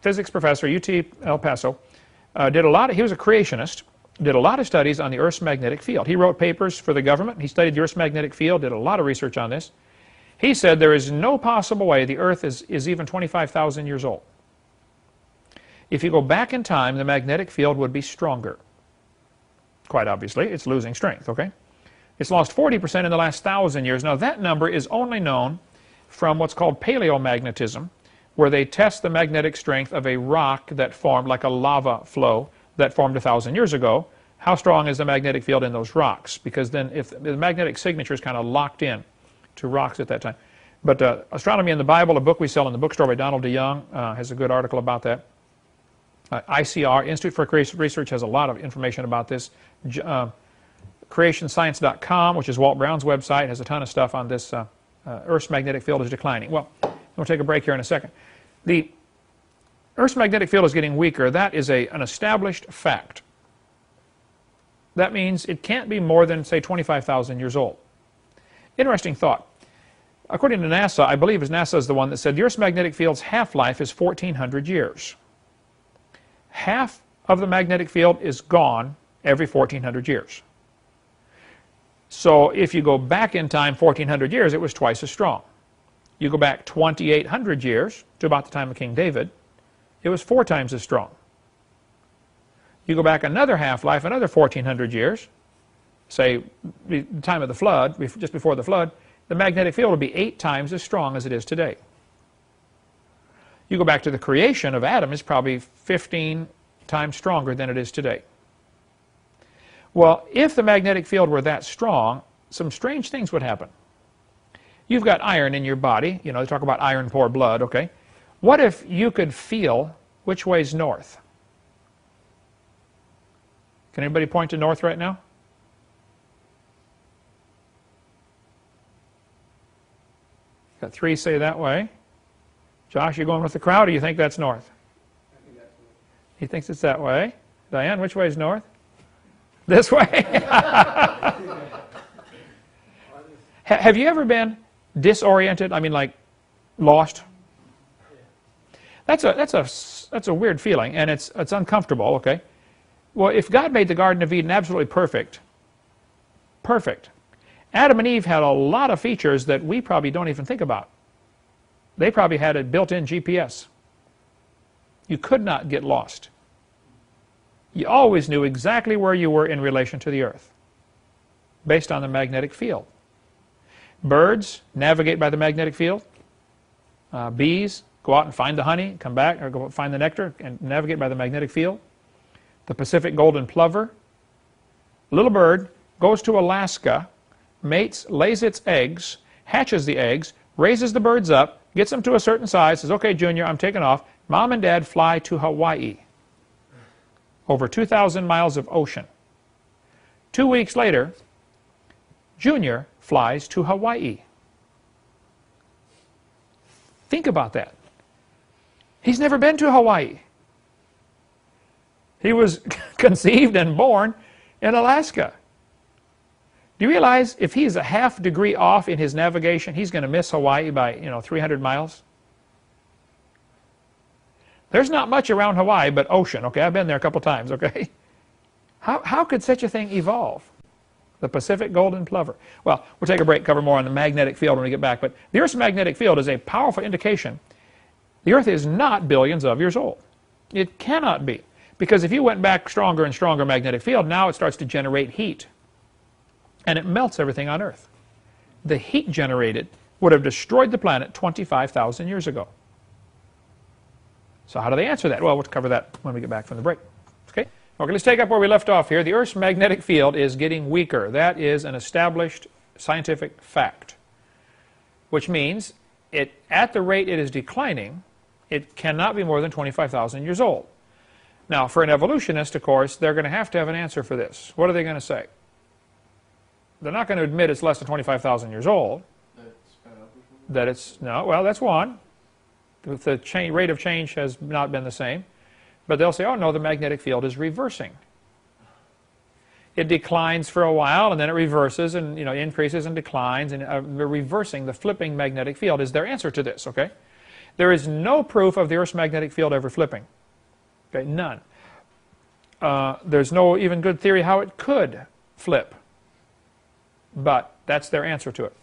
A: physics professor, UT El Paso, he was a creationist, did a lot of studies on the Earth's magnetic field. He wrote papers for the government. He studied the Earth's magnetic field, did a lot of research on this. He said there is no possible way the Earth is even 25,000 years old. If you go back in time, the magnetic field would be stronger. Quite obviously, it's losing strength, okay? It's lost 40% in the last 1,000 years. Now, that number is only known from what's called paleomagnetism, where they test the magnetic strength of a rock that formed, like a lava flow, that formed 1,000 years ago. How strong is the magnetic field in those rocks? Because then if the magnetic signature is kind of locked in to rocks at that time. But Astronomy in the Bible, a book we sell in the bookstore by Donald DeYoung, has a good article about that. ICR, Institute for Creation Research, has a lot of information about this. CreationScience.com, which is Walt Brown's website, has a ton of stuff on this. Earth's magnetic field is declining. Well, we'll take a break here in a second. The Earth's magnetic field is getting weaker. That is an established fact. That means it can't be more than, say, 25,000 years old. Interesting thought. According to NASA, I believe NASA is the one that said the Earth's magnetic field's half-life is 1,400 years. Half of the magnetic field is gone every 1,400 years. So if you go back in time 1,400 years, it was twice as strong. You go back 2,800 years to about the time of King David, it was 4 times as strong. You go back another half-life, another 1,400 years, say the time of the flood, just before the flood, the magnetic field would be 8 times as strong as it is today. You go back to the creation of Adam, it's probably 15 times stronger than it is today. Well, if the magnetic field were that strong, some strange things would happen. You've got iron in your body. You know, they talk about iron poor blood, okay? What if you could feel which way's north? Can anybody point to north right now? Got 3 say that way. Josh, you going with the crowd, or you think that's north?
C: I think that's north.
A: He thinks it's that way. Diane, which way is north? This way? Have you ever been disoriented? I mean, like lost? That's a weird feeling, and it's uncomfortable, okay? Well, if God made the Garden of Eden absolutely perfect, Adam and Eve had a lot of features that we probably don't even think about. They probably had a built-in GPS. You could not get lost. You always knew exactly where you were in relation to the Earth, based on the magnetic field. Birds navigate by the magnetic field. Bees go out and find the honey, come back, or go find the nectar and navigate by the magnetic field. The Pacific golden plover, little bird, goes to Alaska, mates, lays its eggs, hatches the eggs, raises the birds up, gets them to a certain size, says, okay, Junior, I'm taking off. Mom and Dad fly to Hawaii. Over 2,000 miles of ocean. 2 weeks later, Junior flies to Hawaii. Think about that. He's never been to Hawaii. He was conceived and born in Alaska. Do you realize if he's a half degree off in his navigation, he's going to miss Hawaii by, 300 miles? There's not much around Hawaii but ocean, okay? I've been there a couple times, okay? How could such a thing evolve? The Pacific golden plover. Well, we'll take a break, cover more on the magnetic field when we get back. But the Earth's magnetic field is a powerful indication the Earth is not billions of years old. It cannot be. Because if you went back stronger and stronger magnetic field, now it starts to generate heat. And it melts everything on Earth. The heat generated would have destroyed the planet 25,000 years ago. So how do they answer that? Well, we'll cover that when we get back from the break. Okay, let's take up where we left off here. The Earth's magnetic field is getting weaker. That is an established scientific fact. Which means, at the rate it is declining, it cannot be more than 25,000 years old. Now, for an evolutionist, of course, they're going to have an answer for this. What are they going to say? They're not going to admit it's less than 25,000 years old. That it's, no, well, that's one. The rate of change has not been the same. But they'll say, oh no, the magnetic field is reversing. It declines for a while, and then it reverses, and increases and declines, and they're reversing. The flipping magnetic field is their answer to this, okay? There is no proof of the Earth's magnetic field ever flipping. Okay, none. There's no even good theory how it could flip. But that's their answer to it.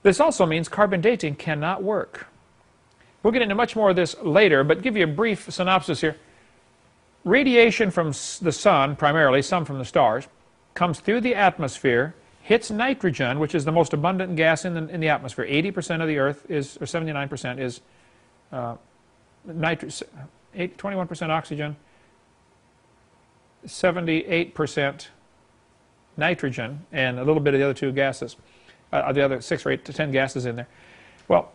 A: This also means carbon dating cannot work. We'll get into much more of this later, but give you a brief synopsis here. Radiation from the sun, primarily, some from the stars, comes through the atmosphere, hits nitrogen, which is the most abundant gas in the atmosphere. 80% of the Earth is, or 79% is 21% oxygen, 78% nitrogen, and a little bit of the other two gases, the other 6 or 8 to 10 gases in there. Well,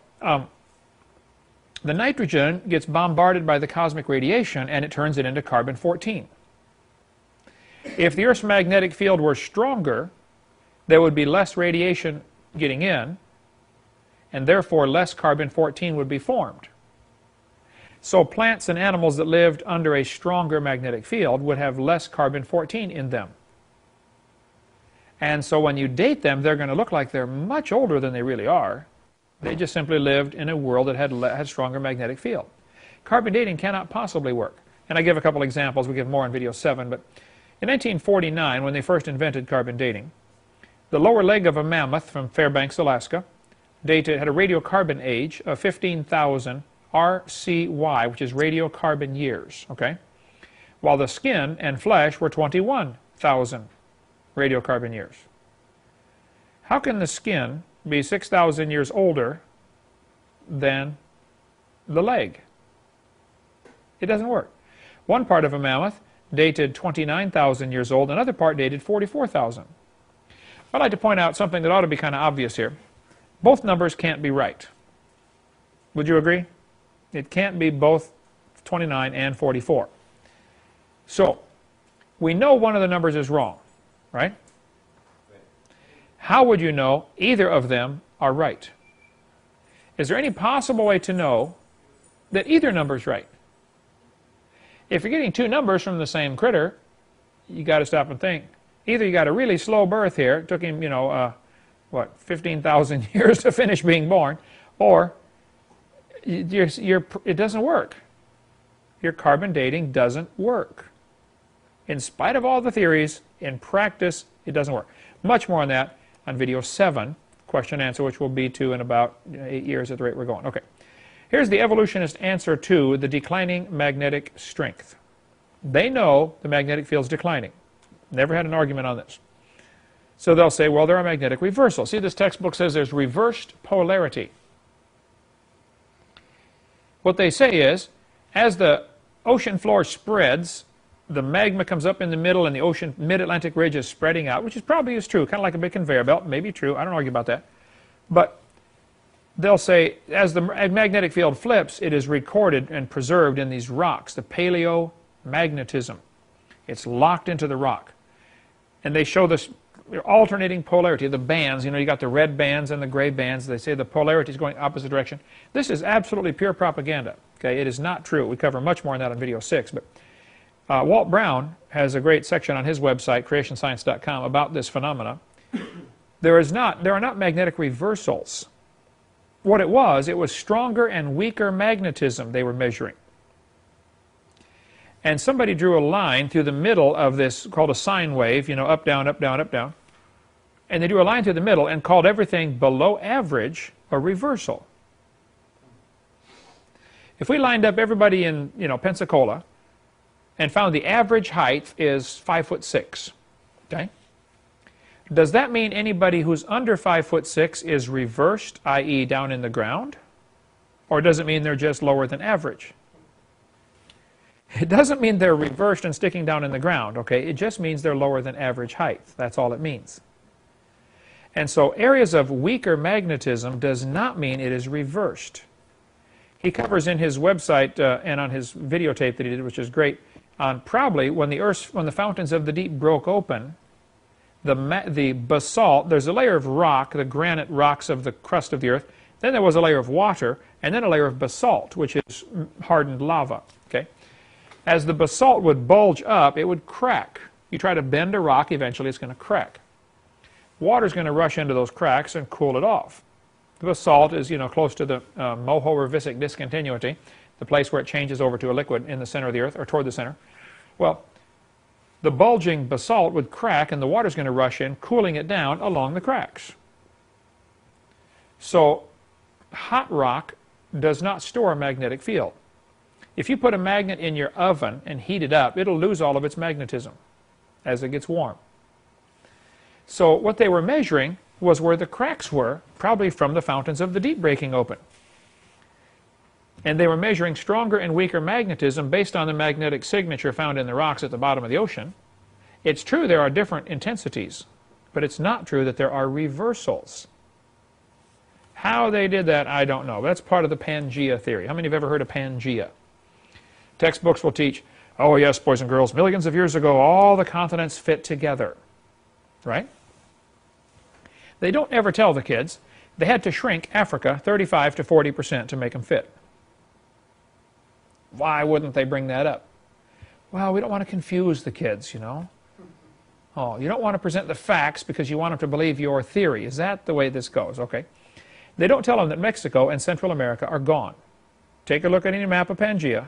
A: the nitrogen gets bombarded by the cosmic radiation, and it turns it into carbon-14. If the Earth's magnetic field were stronger, there would be less radiation getting in, and therefore less carbon-14 would be formed. So plants and animals that lived under a stronger magnetic field would have less carbon-14 in them. And so when you date them, they're going to look like they're much older than they really are. They just simply lived in a world that had stronger magnetic field. Carbon dating cannot possibly work. And I give a couple examples. We give more in video 7. But in 1949, when they first invented carbon dating, the lower leg of a mammoth from Fairbanks, Alaska, had a radiocarbon age of 15,000 RCY, which is radiocarbon years. Okay, while the skin and flesh were 21,000 radiocarbon years. How can the skin be 6,000 years older than the leg? It doesn't work. One part of a mammoth dated 29,000 years old, another part dated 44,000. I'd like to point out something that ought to be kind of obvious here. Both numbers can't be right. Would you agree? It can't be both 29 and 44. So, we know one of the numbers is wrong, right? How would you know either of them are right? Is there any possible way to know that either number is right? If you're getting two numbers from the same critter, you got to stop and think. Either you got a really slow birth here, it took him, 15,000 years to finish being born, or it doesn't work. Your carbon dating doesn't work. In spite of all the theories, in practice, it doesn't work. Much more on that on video 7, question and answer, which will be to in about 8 years at the rate we're going. Okay. Here's the evolutionist answer to the declining magnetic strength. They know the magnetic field's declining. Never had an argument on this. So they'll say, well, there are magnetic reversals. See, this textbook says there's reversed polarity. What they say is, as the ocean floor spreads, the magma comes up in the middle and the ocean mid-Atlantic ridge is spreading out, which probably is true, kind of like a big conveyor belt, maybe true, I don't argue about that. But they'll say, as the magnetic field flips, it is recorded and preserved in these rocks, the paleomagnetism. It's locked into the rock. And they show this alternating polarity of the bands. You got the red bands and the gray bands. They say the polarity is going opposite direction. This is absolutely pure propaganda. Okay, it is not true. We cover much more on that on video 6. But Walt Brown has a great section on his website, creationscience.com, about this phenomena. There are not magnetic reversals. What it was stronger and weaker magnetism they were measuring. And somebody drew a line through the middle of this called a sine wave, you know, up, down, up, down, up, down. And they drew a line through the middle and called everything below average a reversal. If we lined up everybody in, you know, Pensacola and found the average height is 5'6", okay? Does that mean anybody who's under 5'6" is reversed, i.e. down in the ground? Or does it mean they're just lower than average? It doesn't mean they're reversed and sticking down in the ground, okay? It just means they're lower than average height. That's all it means. And so areas of weaker magnetism does not mean it is reversed. He covers in his website and on his videotape that he did, which is great, on probably when the fountains of the deep broke open, the basalt, there's a layer of rock, the granite rocks of the crust of the earth, then there was a layer of water, and then a layer of basalt, which is hardened lava, okay? As the basalt would bulge up, it would crack. You try to bend a rock, eventually it's going to crack. Water's going to rush into those cracks and cool it off. The basalt is, you know, close to the Moho-Revisic discontinuity, the place where it changes over to a liquid in the center of the earth, or toward the center. Well, the bulging basalt would crack and the water's going to rush in, cooling it down along the cracks. So hot rock does not store a magnetic field. If you put a magnet in your oven and heat it up, it'll lose all of its magnetism as it gets warm. So what they were measuring was where the cracks were, probably from the fountains of the deep breaking open. And they were measuring stronger and weaker magnetism based on the magnetic signature found in the rocks at the bottom of the ocean. It's true there are different intensities, but it's not true that there are reversals. How they did that, I don't know. That's part of the Pangea theory. How many have ever heard of Pangea? Textbooks will teach, oh yes, boys and girls, millions of years ago, all the continents fit together. Right? They don't ever tell the kids they had to shrink Africa 35 to 40% to make them fit. Why wouldn't they bring that up? Well, we don't want to confuse the kids, you know. Oh, you don't want to present the facts because you want them to believe your theory. Is that the way this goes? Okay. They don't tell them that Mexico and Central America are gone. Take a look at any map of Pangea.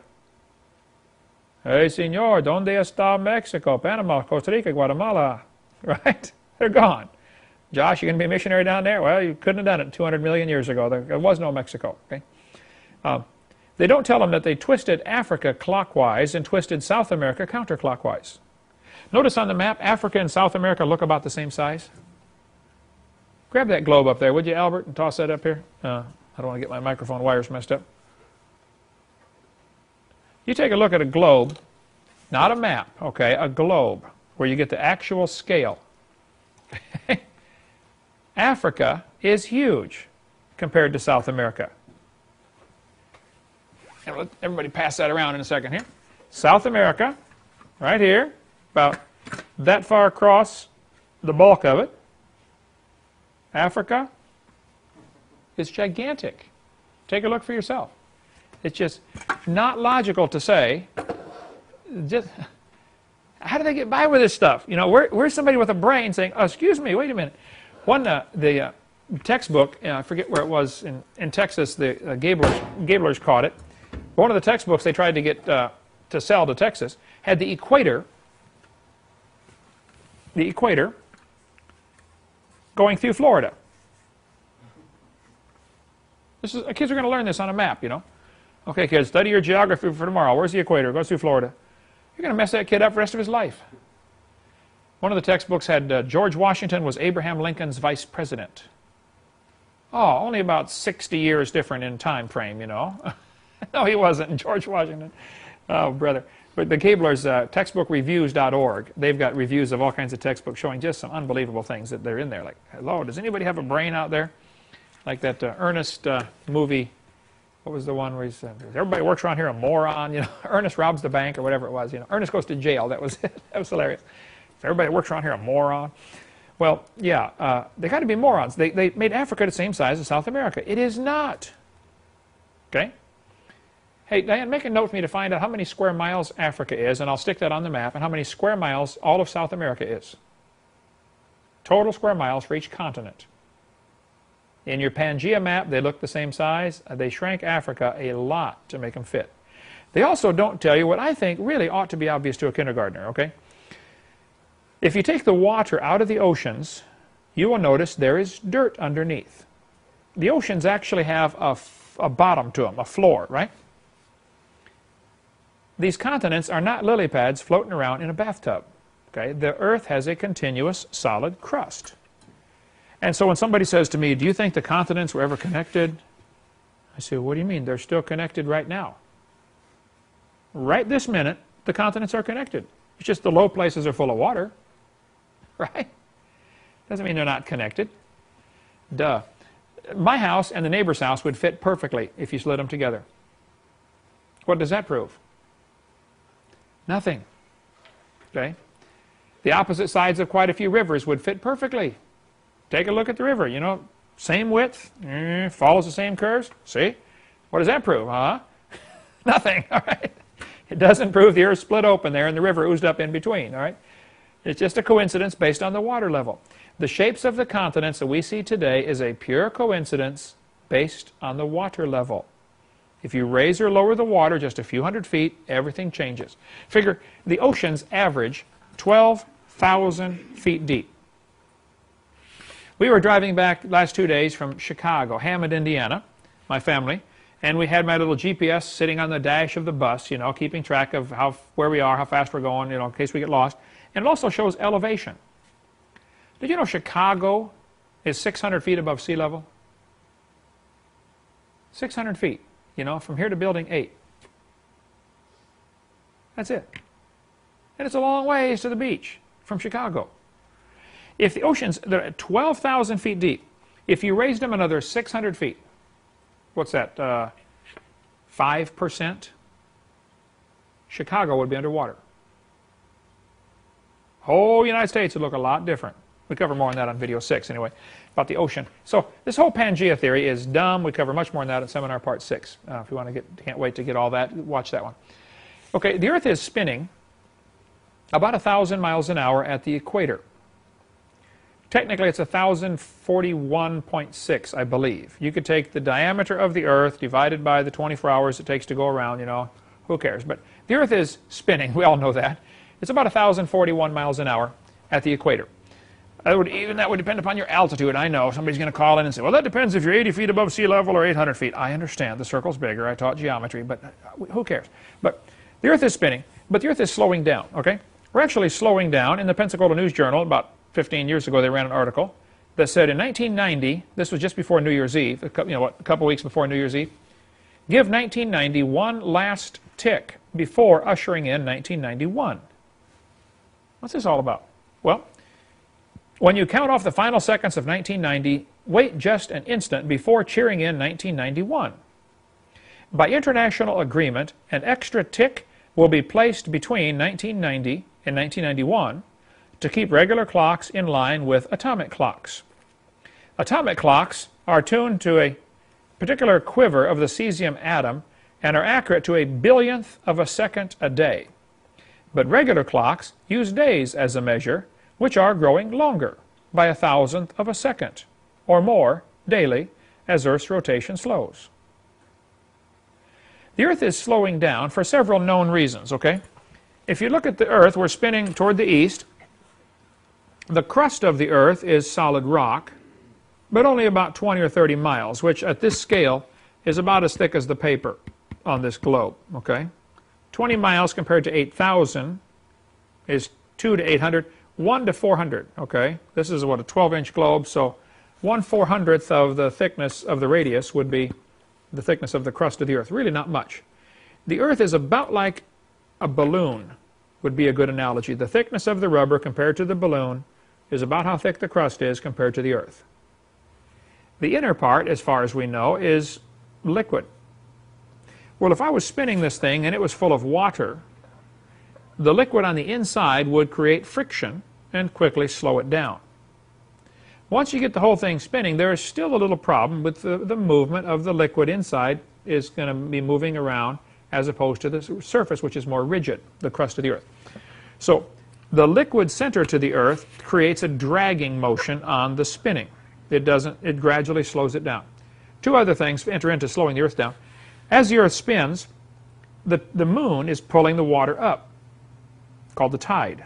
A: Hey, señor, ¿dónde está Mexico? Panama, Costa Rica, Guatemala. Right? They're gone. Josh, you're going to be a missionary down there? Well, you couldn't have done it 200 million years ago. There was no Mexico. Okay? They don't tell them that they twisted Africa clockwise and twisted South America counterclockwise. Notice on the map, Africa and South America look about the same size. Grab that globe up there, would you, Albert, and toss that up here? I don't want to get my microphone wires messed up. You take a look at a globe, not a map, okay, a globe, where you get the actual scale. Africa is huge compared to South America. And let everybody pass that around in a second here. South America, right here, about that far across the bulk of it. Africa is gigantic. Take a look for yourself. It's just not logical to say, just, how do they get by with this stuff? You know, where's somebody with a brain saying, oh, excuse me, wait a minute. The textbook, I forget where it was, in Texas, the Gablers caught it. One of the textbooks they tried to get to sell to Texas had the equator going through Florida. Kids are going to learn this on a map, you know. Okay, kids, study your geography for tomorrow. Where's the equator? It goes through Florida. You're going to mess that kid up for the rest of his life. One of the textbooks had George Washington was Abraham Lincoln's vice president. Oh, only about 60 years different in time frame, you know. No, he wasn't. George Washington. Oh, brother. But the Gablers, textbookreviews.org, they've got reviews of all kinds of textbooks showing just some unbelievable things that they're in there. Like, hello, does anybody have a brain out there? Like that Ernest movie. What was the one where he said, everybody works around here a moron, you know. Ernest robs the bank or whatever it was, you know. Ernest goes to jail. That was it. That was hilarious. Everybody works around here a moron. Well, yeah, they got to be morons. They made Africa the same size as South America. It is not. Okay? Hey, Diane, make a note for me to find out how many square miles Africa is, and I'll stick that on the map, and how many square miles all of South America is. Total square miles for each continent. In your Pangea map, they look the same size. They shrank Africa a lot to make them fit. They also don't tell you what I think really ought to be obvious to a kindergartner, okay? If you take the water out of the oceans, you will notice there is dirt underneath. The oceans actually have a bottom to them, a floor, right? These continents are not lily pads floating around in a bathtub. Okay? The Earth has a continuous solid crust. And so when somebody says to me, do you think the continents were ever connected? I say, what do you mean? They're still connected right now. Right this minute, the continents are connected. It's just the low places are full of water. Right? Doesn't mean they're not connected. Duh. My house and the neighbor's house would fit perfectly if you slid them together. What does that prove? Nothing. Okay? The opposite sides of quite a few rivers would fit perfectly. Take a look at the river. You know, same width, follows the same curves. See? What does that prove? Huh? Nothing. All right? It doesn't prove the earth split open there and the river oozed up in between. All right? It's just a coincidence based on the water level. The shapes of the continents that we see today is a pure coincidence based on the water level. If you raise or lower the water just a few hundred feet, everything changes. Figure the oceans average 12,000 feet deep. We were driving back last 2 days from Chicago, Hammond, Indiana, my family, and we had my little GPS sitting on the dash of the bus, you know, keeping track of where we are, how fast we're going, you know, in case we get lost. And it also shows elevation. Did you know Chicago is 600 feet above sea level? 600 feet, you know, from here to Building 8. That's it. And it's a long ways to the beach from Chicago. If the oceans, they're at 12,000 feet deep, if you raised them another 600 feet, what's that, 5%? Chicago would be underwater. Whole United States would look a lot different. We cover more on that on video 6 anyway, about the ocean. So this whole Pangea theory is dumb. We cover much more on that in seminar part 6. If you want to can't wait to get all that, watch that one. Okay, the Earth is spinning about 1,000 miles an hour at the equator. Technically, it's 1,041.6, I believe. You could take the diameter of the Earth divided by the 24 hours it takes to go around, you know, who cares? But the Earth is spinning, we all know that. It's about 1,041 miles an hour at the equator. That would depend upon your altitude. I know somebody's going to call in and say, well, that depends if you're 80 feet above sea level or 800 feet. I understand. The circle's bigger. I taught geometry, but who cares? But the Earth is spinning, but the Earth is slowing down, okay? We're actually slowing down. In the Pensacola News Journal, about 15 years ago, they ran an article that said in 1990, this was just before New Year's Eve, a couple weeks before New Year's Eve, give 1990 one last tick before ushering in 1991. What's this all about? Well, when you count off the final seconds of 1990, wait just an instant before cheering in 1991. By international agreement, an extra tick will be placed between 1990 and 1991 to keep regular clocks in line with atomic clocks. Atomic clocks are tuned to a particular quiver of the cesium atom and are accurate to a billionth of a second a day. But regular clocks use days as a measure, which are growing longer by 1,000th of a second or more daily as Earth's rotation slows. The Earth is slowing down for several known reasons, okay? If you look at the Earth, we're spinning toward the east. The crust of the Earth is solid rock, but only about 20 or 30 miles, which at this scale is about as thick as the paper on this globe, okay? 20 miles compared to 8,000 is 2 to 800, 1 to 400, okay? This is what, a 12-inch globe, so 1/400th of the thickness of the radius would be the thickness of the crust of the Earth. Really not much. The Earth is about like a balloon, would be a good analogy. The thickness of the rubber compared to the balloon is about how thick the crust is compared to the Earth. The inner part, as far as we know, is liquid. Well, if I was spinning this thing and it was full of water, the liquid on the inside would create friction and quickly slow it down. Once you get the whole thing spinning, there is still a little problem with the movement of the liquid inside is going to be moving around as opposed to the surface, which is more rigid, the crust of the Earth. So the liquid center to the Earth creates a dragging motion on the spinning. It gradually slows it down. Two other things enter into slowing the Earth down. As the Earth spins, the moon is pulling the water up, called the tide.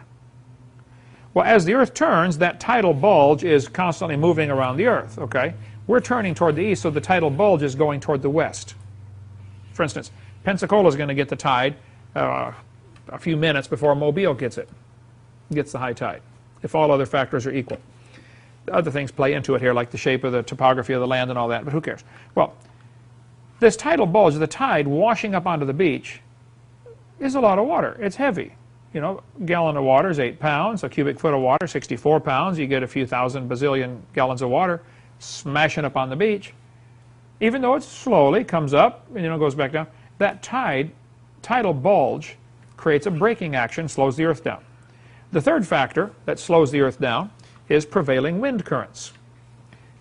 A: Well, as the Earth turns, that tidal bulge is constantly moving around the Earth, okay? We're turning toward the east, so the tidal bulge is going toward the west. For instance, Pensacola is going to get the tide a few minutes before Mobile gets the high tide, if all other factors are equal. Other things play into it here, like the shape of the topography of the land and all that, but who cares? Well, this tidal bulge, the tide washing up onto the beach, is a lot of water. It's heavy. You know, a gallon of water is 8 pounds, a cubic foot of water, 64 pounds. You get a few thousand bazillion gallons of water smashing up on the beach. Even though it slowly comes up and, you know, goes back down, that tidal bulge creates a braking action, slows the Earth down. The third factor that slows the Earth down is prevailing wind currents.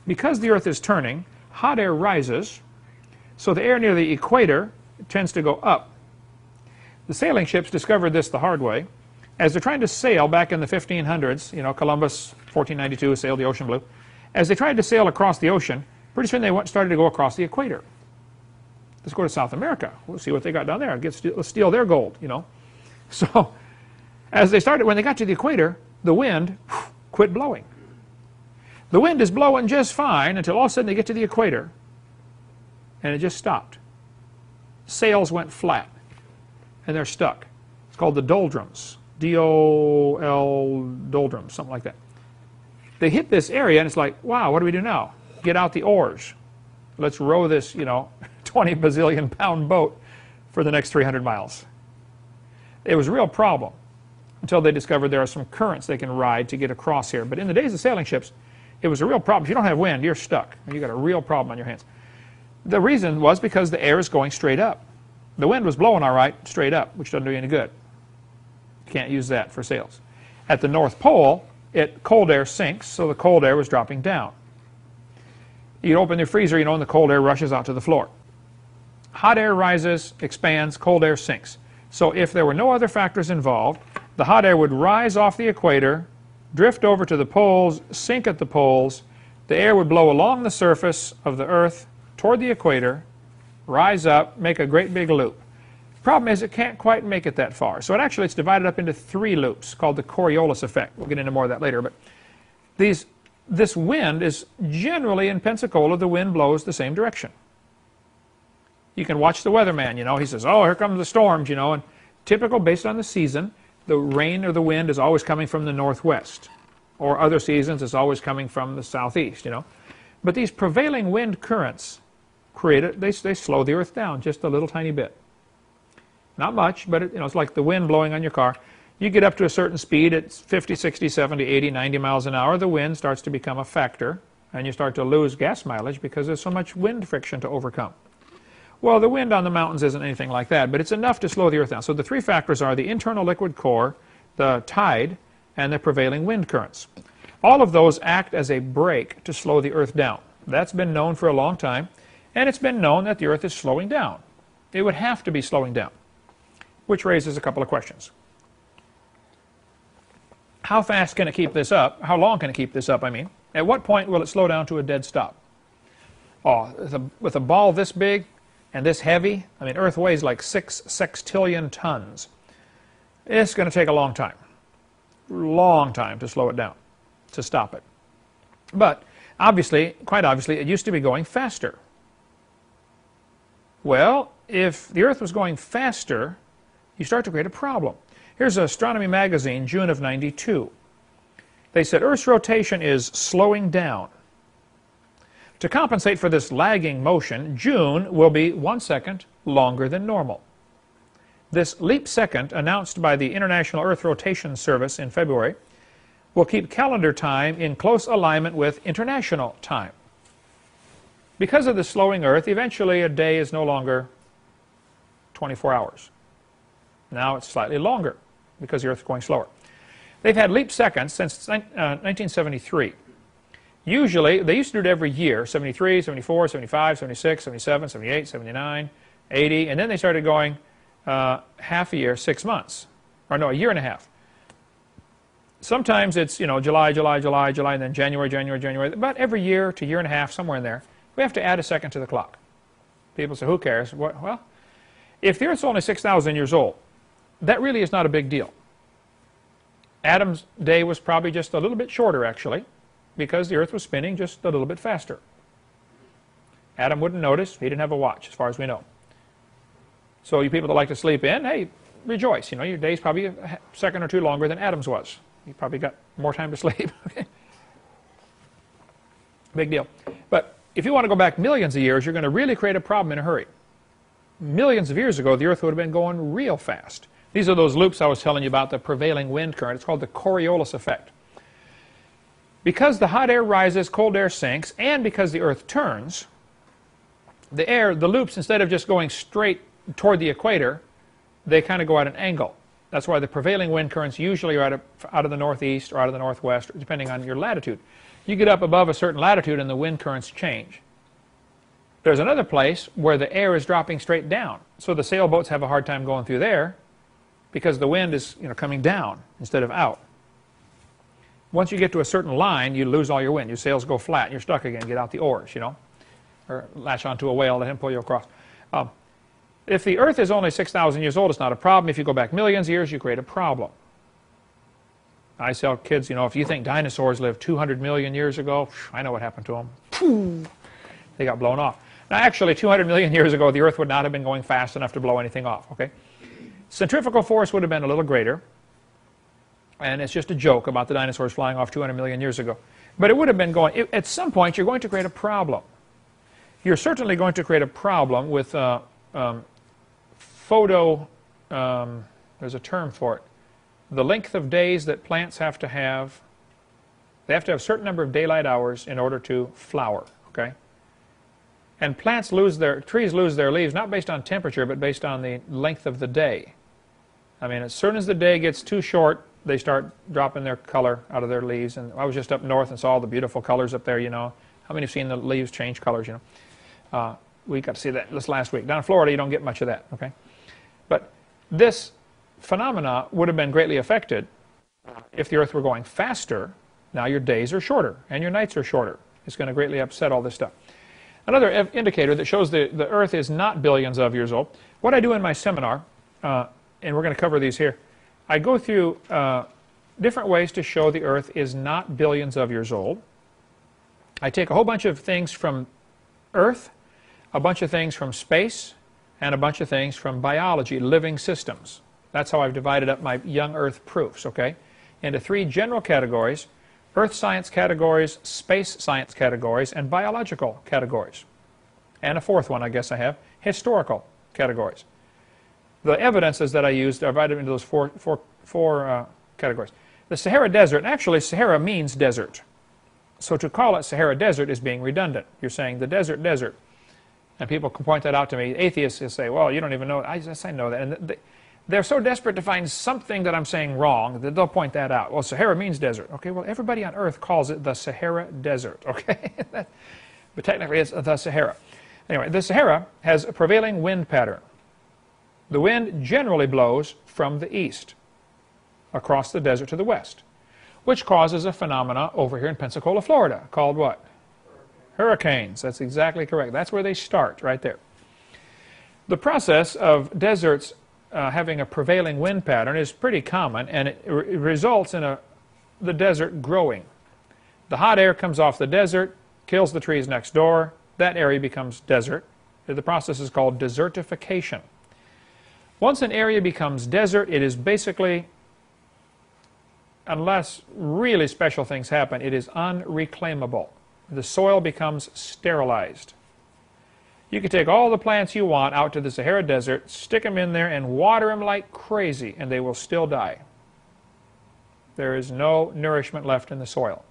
A: Because the Earth is turning, hot air rises, so the air near the equator tends to go up. The sailing ships discovered this the hard way. As they're trying to sail back in the 1500s, you know, Columbus, 1492, sailed the ocean blue. As they tried to sail across the ocean, pretty soon they started to go across the equator. Let's go to South America. We'll see what they got down there. Let's steal their gold, you know. So as they started, when they got to the equator, the wind quit blowing. The wind is blowing just fine until all of a sudden they get to the equator and it just stopped. Sails went flat and they're stuck. It's called the doldrums. D-O-L doldrums, something like that. They hit this area and it's like, wow, what do we do now? Get out the oars. Let's row this, you know, 20 bazillion pound boat for the next 300 miles. It was a real problem until they discovered there are some currents they can ride to get across here. But in the days of sailing ships, it was a real problem. If you don't have wind, you're stuck. You've got a real problem on your hands. The reason was because the air is going straight up. The wind was blowing all right straight up, which doesn't do you any good. You can't use that for sails. At the North Pole, cold air sinks, so the cold air was dropping down. You open your freezer, you know, and the cold air rushes out to the floor. Hot air rises, expands, cold air sinks. So if there were no other factors involved, the hot air would rise off the equator, drift over to the poles, sink at the poles. The air would blow along the surface of the Earth toward the equator, rise up, make a great big loop. Problem is, it can't quite make it that far. So it's divided up into 3 loops called the Coriolis effect. We'll get into more of that later. But this wind is generally in Pensacola, the wind blows the same direction. You can watch the weatherman, you know, he says, oh, here comes the storms, you know, and typical based on the season, the rain or the wind is always coming from the northwest, or other seasons it's always coming from the southeast, you know. But these prevailing wind currents they slow the Earth down just a little tiny bit. Not much, but it's like the wind blowing on your car. You get up to a certain speed, it's 50, 60, 70, 80, 90 miles an hour, the wind starts to become a factor, and you start to lose gas mileage because there's so much wind friction to overcome. Well, the wind on the mountains isn't anything like that, but it's enough to slow the Earth down. So the 3 factors are the internal liquid core, the tide, and the prevailing wind currents. All of those act as a brake to slow the Earth down. That's been known for a long time, and it's been known that the Earth is slowing down. It would have to be slowing down, which raises a couple of questions. How fast can it keep this up? How long can it keep this up, I mean? At what point will it slow down to a dead stop? Oh, with a ball this big and this heavy, I mean, Earth weighs like 6 sextillion tons. It's going to take a long time to slow it down, to stop it. But obviously, quite obviously, it used to be going faster. Well, if the Earth was going faster, you start to create a problem. Here's Astronomy Magazine, June of '92. They said Earth's rotation is slowing down. To compensate for this lagging motion, June will be 1 second longer than normal. This leap second, announced by the International Earth Rotation Service in February, will keep calendar time in close alignment with international time. Because of the slowing Earth, eventually a day is no longer 24 hours. Now it's slightly longer because the Earth is going slower. They've had leap seconds since 1973. Usually, they used to do it every year, 73, 74, 75, 76, 77, 78, 79, 80, and then they started going half a year, 6 months. Or no, a year and a half. Sometimes it's, July, and then January. About every year to year and a half, somewhere in there, we have to add a second to the clock. People say, who cares? Well, if the Earth's only 6,000 years old, that really is not a big deal. Adam's day was probably just a little bit shorter, actually, because the Earth was spinning just a little bit faster. Adam wouldn't notice. He didn't have a watch, as far as we know. So you people that like to sleep in, hey, rejoice. Your day's probably a second or two longer than Adam's was. You probably got more time to sleep. Okay? Big deal. But if you want to go back millions of years, you're going to really create a problem in a hurry. Millions of years ago, the Earth would have been going real fast. These are those loops I was telling you about, the prevailing wind current. It's called the Coriolis effect. Because the hot air rises, cold air sinks, and because the Earth turns, the loops, instead of just going straight toward the equator, they kind of go at an angle. That's why the prevailing wind currents usually are out of the northeast or out of the northwest, depending on your latitude. You get up above a certain latitude and the wind currents change. There's another place where the air is dropping straight down. So the sailboats have a hard time going through there because the wind is coming down instead of out. Once you get to a certain line, you lose all your wind. Your sails go flat and you're stuck again. Get out the oars, or latch onto a whale, let him pull you across. If the Earth is only 6,000 years old, it's not a problem. If you go back millions of years, you create a problem. I tell kids, if you think dinosaurs lived 200 million years ago, I know what happened to them. They got blown off. Now, actually, 200 million years ago, the Earth would not have been going fast enough to blow anything off. Okay, centrifugal force would have been a little greater, and it's just a joke about the dinosaurs flying off 200 million years ago. But it would have been going. At some point, you're going to create a problem. You're certainly going to create a problem with there's a term for it. The length of days that plants have to have, they have to have a certain number of daylight hours in order to flower, okay? And trees lose their leaves not based on temperature, but based on the length of the day. I mean, as soon as the day gets too short, they start dropping their color out of their leaves. And I was just up north and saw all the beautiful colors up there, How many have seen the leaves change colors, We got to see that this last week. Down in Florida, you don't get much of that, okay? But this phenomena would have been greatly affected if the Earth were going faster. Now your days are shorter and your nights are shorter. It's going to greatly upset all this stuff. Another indicator that shows the Earth is not billions of years old. What I do in my seminar, and we're going to cover these here, I go through different ways to show the Earth is not billions of years old. I take a whole bunch of things from Earth, a bunch of things from space, and a bunch of things from biology, living systems. That's how I've divided up my young Earth proofs, okay, into 3 general categories: Earth science categories, space science categories, and biological categories. And a 4th one, I guess I have, historical categories. The evidences that I used are divided into those four categories. The Sahara Desert, and actually Sahara means desert. So to call it Sahara Desert is being redundant. You're saying the desert. And people can point that out to me. Atheists will say, well, you don't even know it. I know that. And they're so desperate to find something that I'm saying wrong that they'll point that out. Well, Sahara means desert. Okay, well, everybody on Earth calls it the Sahara Desert. Okay, but technically it's the Sahara. Anyway, the Sahara has a prevailing wind pattern. The wind generally blows from the east across the desert to the west, which causes a phenomena over here in Pensacola, Florida, called what? Hurricanes. That's exactly correct. That's where they start, right there. The process of deserts having a prevailing wind pattern is pretty common, and it results in the desert growing. The hot air comes off the desert, kills the trees next door. That area becomes desert. The process is called desertification. Once an area becomes desert, it is basically, unless really special things happen, it is unreclaimable. The soil becomes sterilized. You can take all the plants you want out to the Sahara Desert, stick them in there, and water them like crazy, and they will still die. There is no nourishment left in the soil.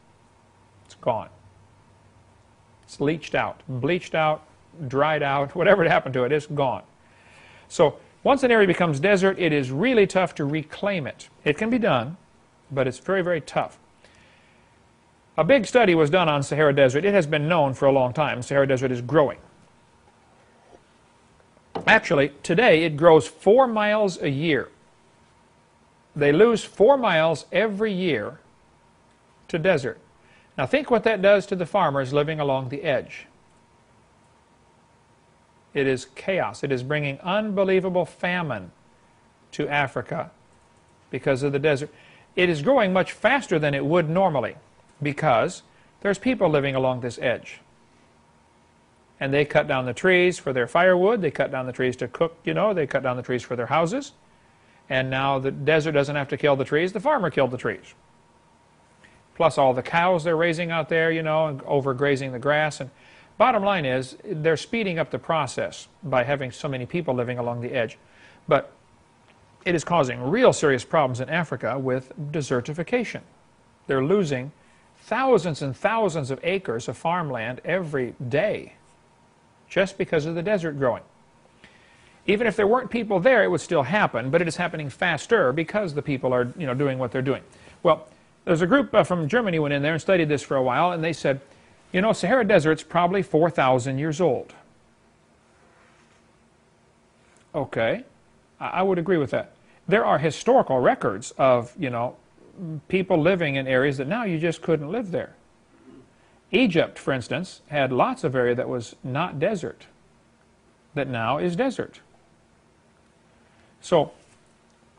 A: It's gone. It's leached out, bleached out, dried out, whatever happened to it, it's gone. So once an area becomes desert, it is really tough to reclaim it. It can be done, but it's very, very tough. A big study was done on Sahara Desert. It has been known for a long time. Sahara Desert is growing. Actually, today it grows 4 miles a year. They lose 4 miles every year to desert. Now think what that does to the farmers living along the edge. It is chaos. It is bringing unbelievable famine to Africa because of the desert. It is growing much faster than it would normally because there's people living along this edge. And they cut down the trees for their firewood. They cut down the trees to cook, you know. They cut down the trees for their houses. And now the desert doesn't have to kill the trees. The farmer killed the trees. Plus all the cows they're raising out there, you know, and overgrazing the grass. And bottom line is, they're speeding up the process by having so many people living along the edge. But it is causing real serious problems in Africa with desertification. They're losing thousands and thousands of acres of farmland every day just because of the desert growing. Even if there weren't people there, it would still happen, but it is happening faster because the people are, you know, doing what they're doing. Well, there's a group from Germany went in there and studied this for a while, and they said, you know, Sahara Desert's probably 4,000 years old. Okay, I would agree with that. There are historical records of, you know, people living in areas that now you just couldn't live there. Egypt, for instance, had lots of area that was not desert, that now is desert. So,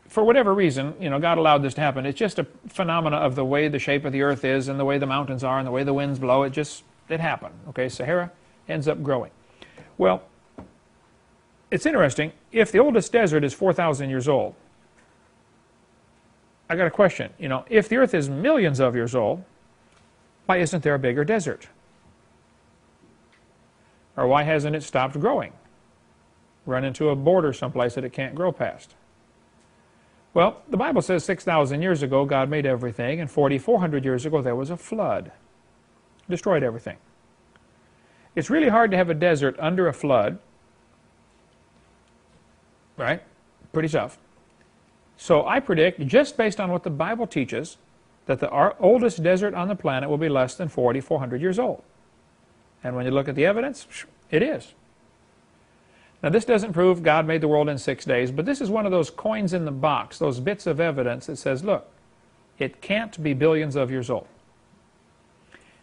A: for whatever reason, you know, God allowed this to happen. It's just a phenomena of the way the shape of the earth is and the way the mountains are and the way the winds blow. It happened. Okay, Sahara ends up growing. Well, it's interesting. If the oldest desert is 4,000 years old, I got a question. You know, if the earth is millions of years old, why isn't there a bigger desert? Or why hasn't it stopped growing? Run into a border someplace that it can't grow past. Well, the Bible says 6,000 years ago God made everything, and 4,400 years ago there was a flood. Destroyed everything. It's really hard to have a desert under a flood, right? Pretty tough. So I predict, just based on what the Bible teaches, that the oldest desert on the planet will be less than 4,400 years old. And when you look at the evidence, it is. Now this doesn't prove God made the world in 6 days, but this is one of those coins in the box, those bits of evidence that says, look, it can't be billions of years old.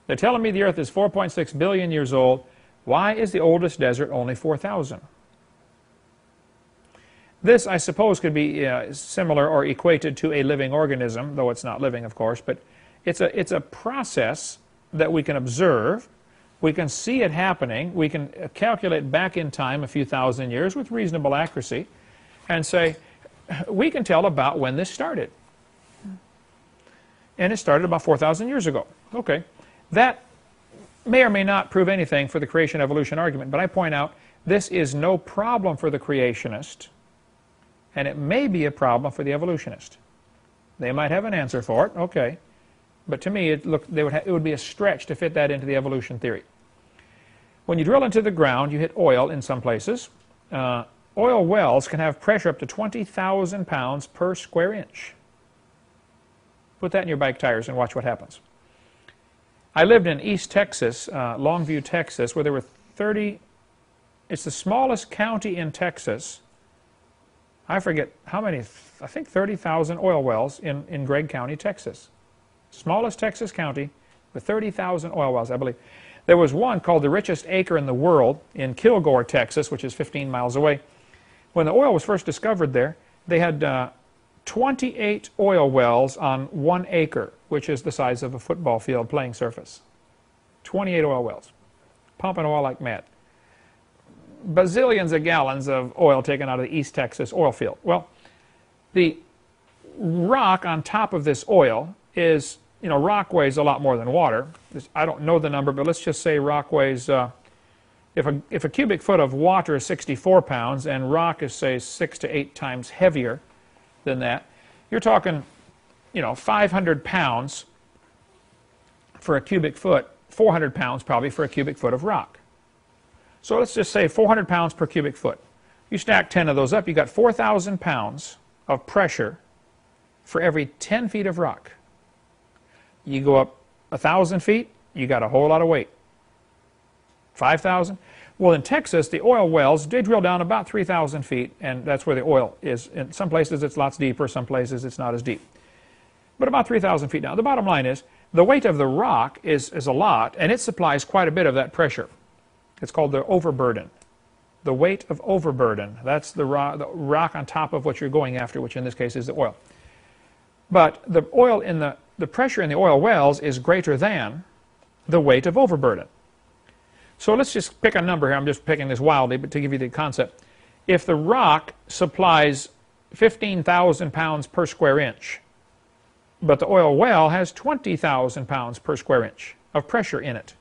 A: They're telling me the earth is 4.6 billion years old. Why is the oldest desert only 4,000? This, I suppose, could be similar or equated to a living organism, though it's not living, of course, but it's a process that we can observe. We can see it happening. We can calculate back in time a few thousand years with reasonable accuracy and say, we can tell about when this started. And it started about 4,000 years ago. Okay. That may or may not prove anything for the creation-evolution argument, but I point out this is no problem for the creationist, and it may be a problem for the evolutionist. They might have an answer for it, okay. But to me, it would be a stretch to fit that into the evolution theory. When you drill into the ground, you hit oil in some places. Oil wells can have pressure up to 20,000 pounds per square inch. Put that in your bike tires and watch what happens. I lived in East Texas, Longview, Texas, where there were 30, it's the smallest county in Texas. I forget how many, I think 30,000 oil wells in Gregg County, Texas. Smallest Texas county with 30,000 oil wells, I believe. There was one called the richest acre in the world in Kilgore, Texas, which is 15 miles away. When the oil was first discovered there, they had 28 oil wells on 1 acre, which is the size of a football field playing surface. 28 oil wells, pumping oil like mad. Bazillions of gallons of oil taken out of the East Texas oil field. Well, the rock on top of this oil is, you know, rock weighs a lot more than water. I don't know the number, but let's just say rock weighs, if a cubic foot of water is 64 pounds and rock is, say, 6 to 8 times heavier than that, you're talking, you know, 500 pounds for a cubic foot, 400 pounds probably for a cubic foot of rock. So let's just say 400 pounds per cubic foot. You stack 10 of those up, you got 4,000 pounds of pressure for every 10 feet of rock. You go up 1,000 feet, you got a whole lot of weight. 5,000. Well, in Texas, the oil wells, they drill down about 3,000 feet, and that's where the oil is. In some places, it's lots deeper. Some places, it's not as deep. But about 3,000 feet down. The bottom line is, the weight of the rock is a lot, and it supplies quite a bit of that pressure. It's called the overburden. The weight of overburden. That's the rock on top of what you're going after, which in this case is the oil. But the oil in the pressure in the oil wells is greater than the weight of overburden. So let's just pick a number here. I'm just picking this wildly, but to give you the concept. If the rock supplies 15,000 pounds per square inch, but the oil well has 20,000 pounds per square inch of pressure in it,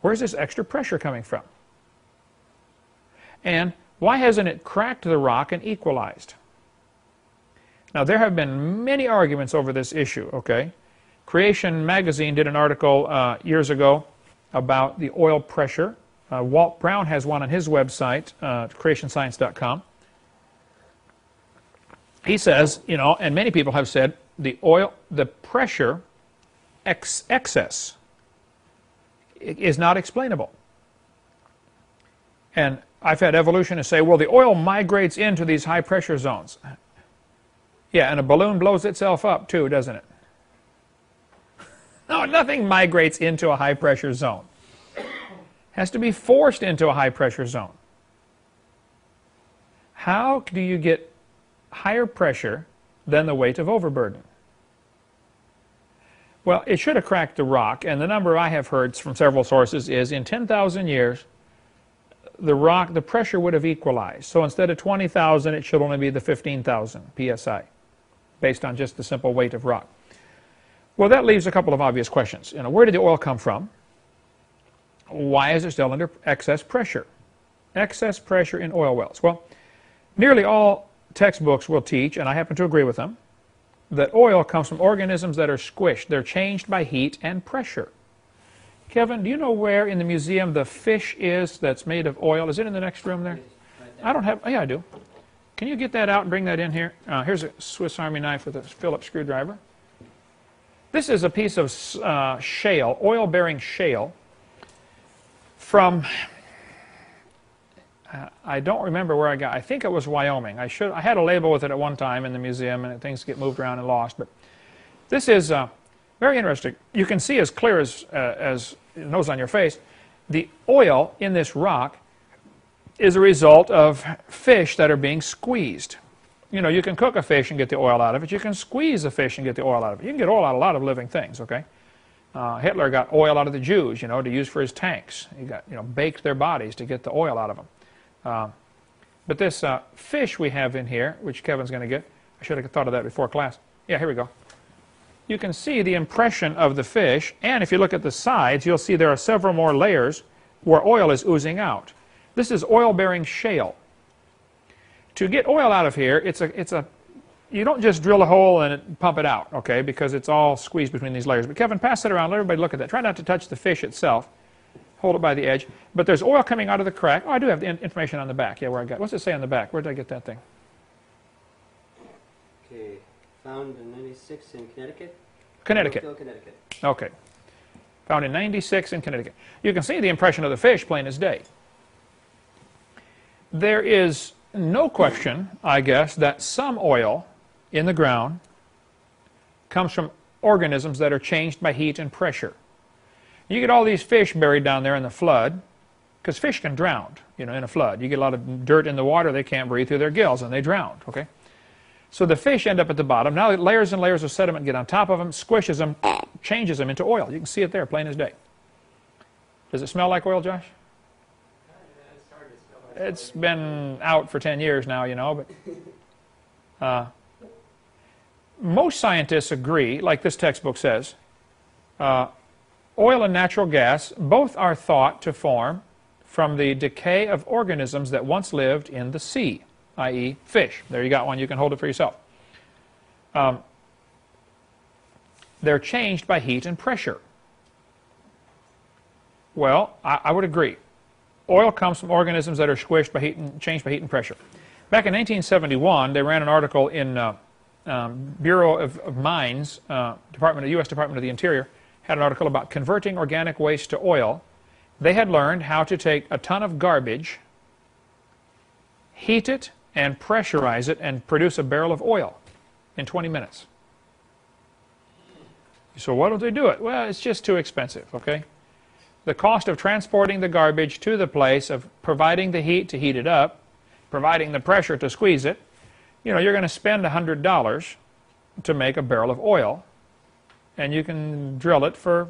A: where's this extra pressure coming from? And why hasn't it cracked the rock and equalized? Now, there have been many arguments over this issue, okay? Creation magazine did an article years ago about the oil pressure. Walt Brown has one on his website, creationscience.com. He says, you know, and many people have said, the pressure excess is not explainable. And I've had evolutionists say, well, the oil migrates into these high pressure zones. Yeah, and a balloon blows itself up too, doesn't it? No, nothing migrates into a high pressure zone. It has to be forced into a high pressure zone. How do you get higher pressure than the weight of overburden? Well, it should have cracked the rock, and the number I have heard from several sources is in 10,000 years, the pressure would have equalized. So instead of 20,000, it should only be the 15,000 psi, based on just the simple weight of rock. Well, that leaves a couple of obvious questions. You know, where did the oil come from? Why is it still under excess pressure? Excess pressure in oil wells. Well, nearly all textbooks will teach, and I happen to agree with them, that oil comes from organisms that are squished. They're changed by heat and pressure. Kevin, do you know where in the museum the fish is that's made of oil? Is it in the next room there? I don't have, oh yeah, I do. Can you get that out and bring that in here? Here's a Swiss Army knife with a Phillips screwdriver. This is a piece of shale, oil-bearing shale, from, I don't remember where I think it was Wyoming. I had a label with it at one time in the museum, and things get moved around and lost. But this is very interesting. You can see as clear as the nose on your face, the oil in this rock is a result of fish that are being squeezed. You know, you can cook a fish and get the oil out of it. You can squeeze a fish and get the oil out of it. You can get oil out of a lot of living things, okay? Hitler got oil out of the Jews, you know, to use for his tanks. He got, you know, baked their bodies to get the oil out of them. But this fish we have in here, which Kevin's going to get, I should have thought of that before class. Yeah, here we go. You can see the impression of the fish, and if you look at the sides, you'll see there are several more layers where oil is oozing out. This is oil-bearing shale. To get oil out of here, you don't just drill a hole and pump it out, okay, because it's all squeezed between these layers. But Kevin, pass it around. Let everybody look at that. Try not to touch the fish itself. Hold it by the edge. But there's oil coming out of the crack. Oh, I do have the information on the back. Yeah, where I got. What's it say on the back? Where did I get that thing?
B: Okay, found in 96 in Connecticut.
A: Connecticut.
B: Connecticut.
A: Okay. Found in 96 in Connecticut. You can see the impression of the fish plain as day. There is no question, I guess, that some oil in the ground comes from organisms that are changed by heat and pressure. You get all these fish buried down there in the flood, because fish can drown, you know, in a flood. You get a lot of dirt in the water, they can't breathe through their gills, and they drown, okay? So the fish end up at the bottom. Now layers and layers of sediment get on top of them, squishes them, changes them into oil. You can see it there, plain as day. Does it smell like oil, Josh? It's been out for 10 years now, you know, but most scientists agree, like this textbook says, oil and natural gas both are thought to form from the decay of organisms that once lived in the sea, i.e. fish. There you got one, you can hold it for yourself. They're changed by heat and pressure. Well, I would agree. Oil comes from organisms that are squished by heat and changed by heat and pressure. Back in 1971, they ran an article in Bureau of Mines, U.S. Department of the Interior, had an article about converting organic waste to oil, They had learned how to take a ton of garbage, heat it, and pressurize it, and produce a barrel of oil in 20 minutes. So why don't they do it? Well, it's just too expensive, okay? The cost of transporting the garbage to the place, of providing the heat to heat it up, providing the pressure to squeeze it, you know, you're going to spend $100 to make a barrel of oil, and you can drill it for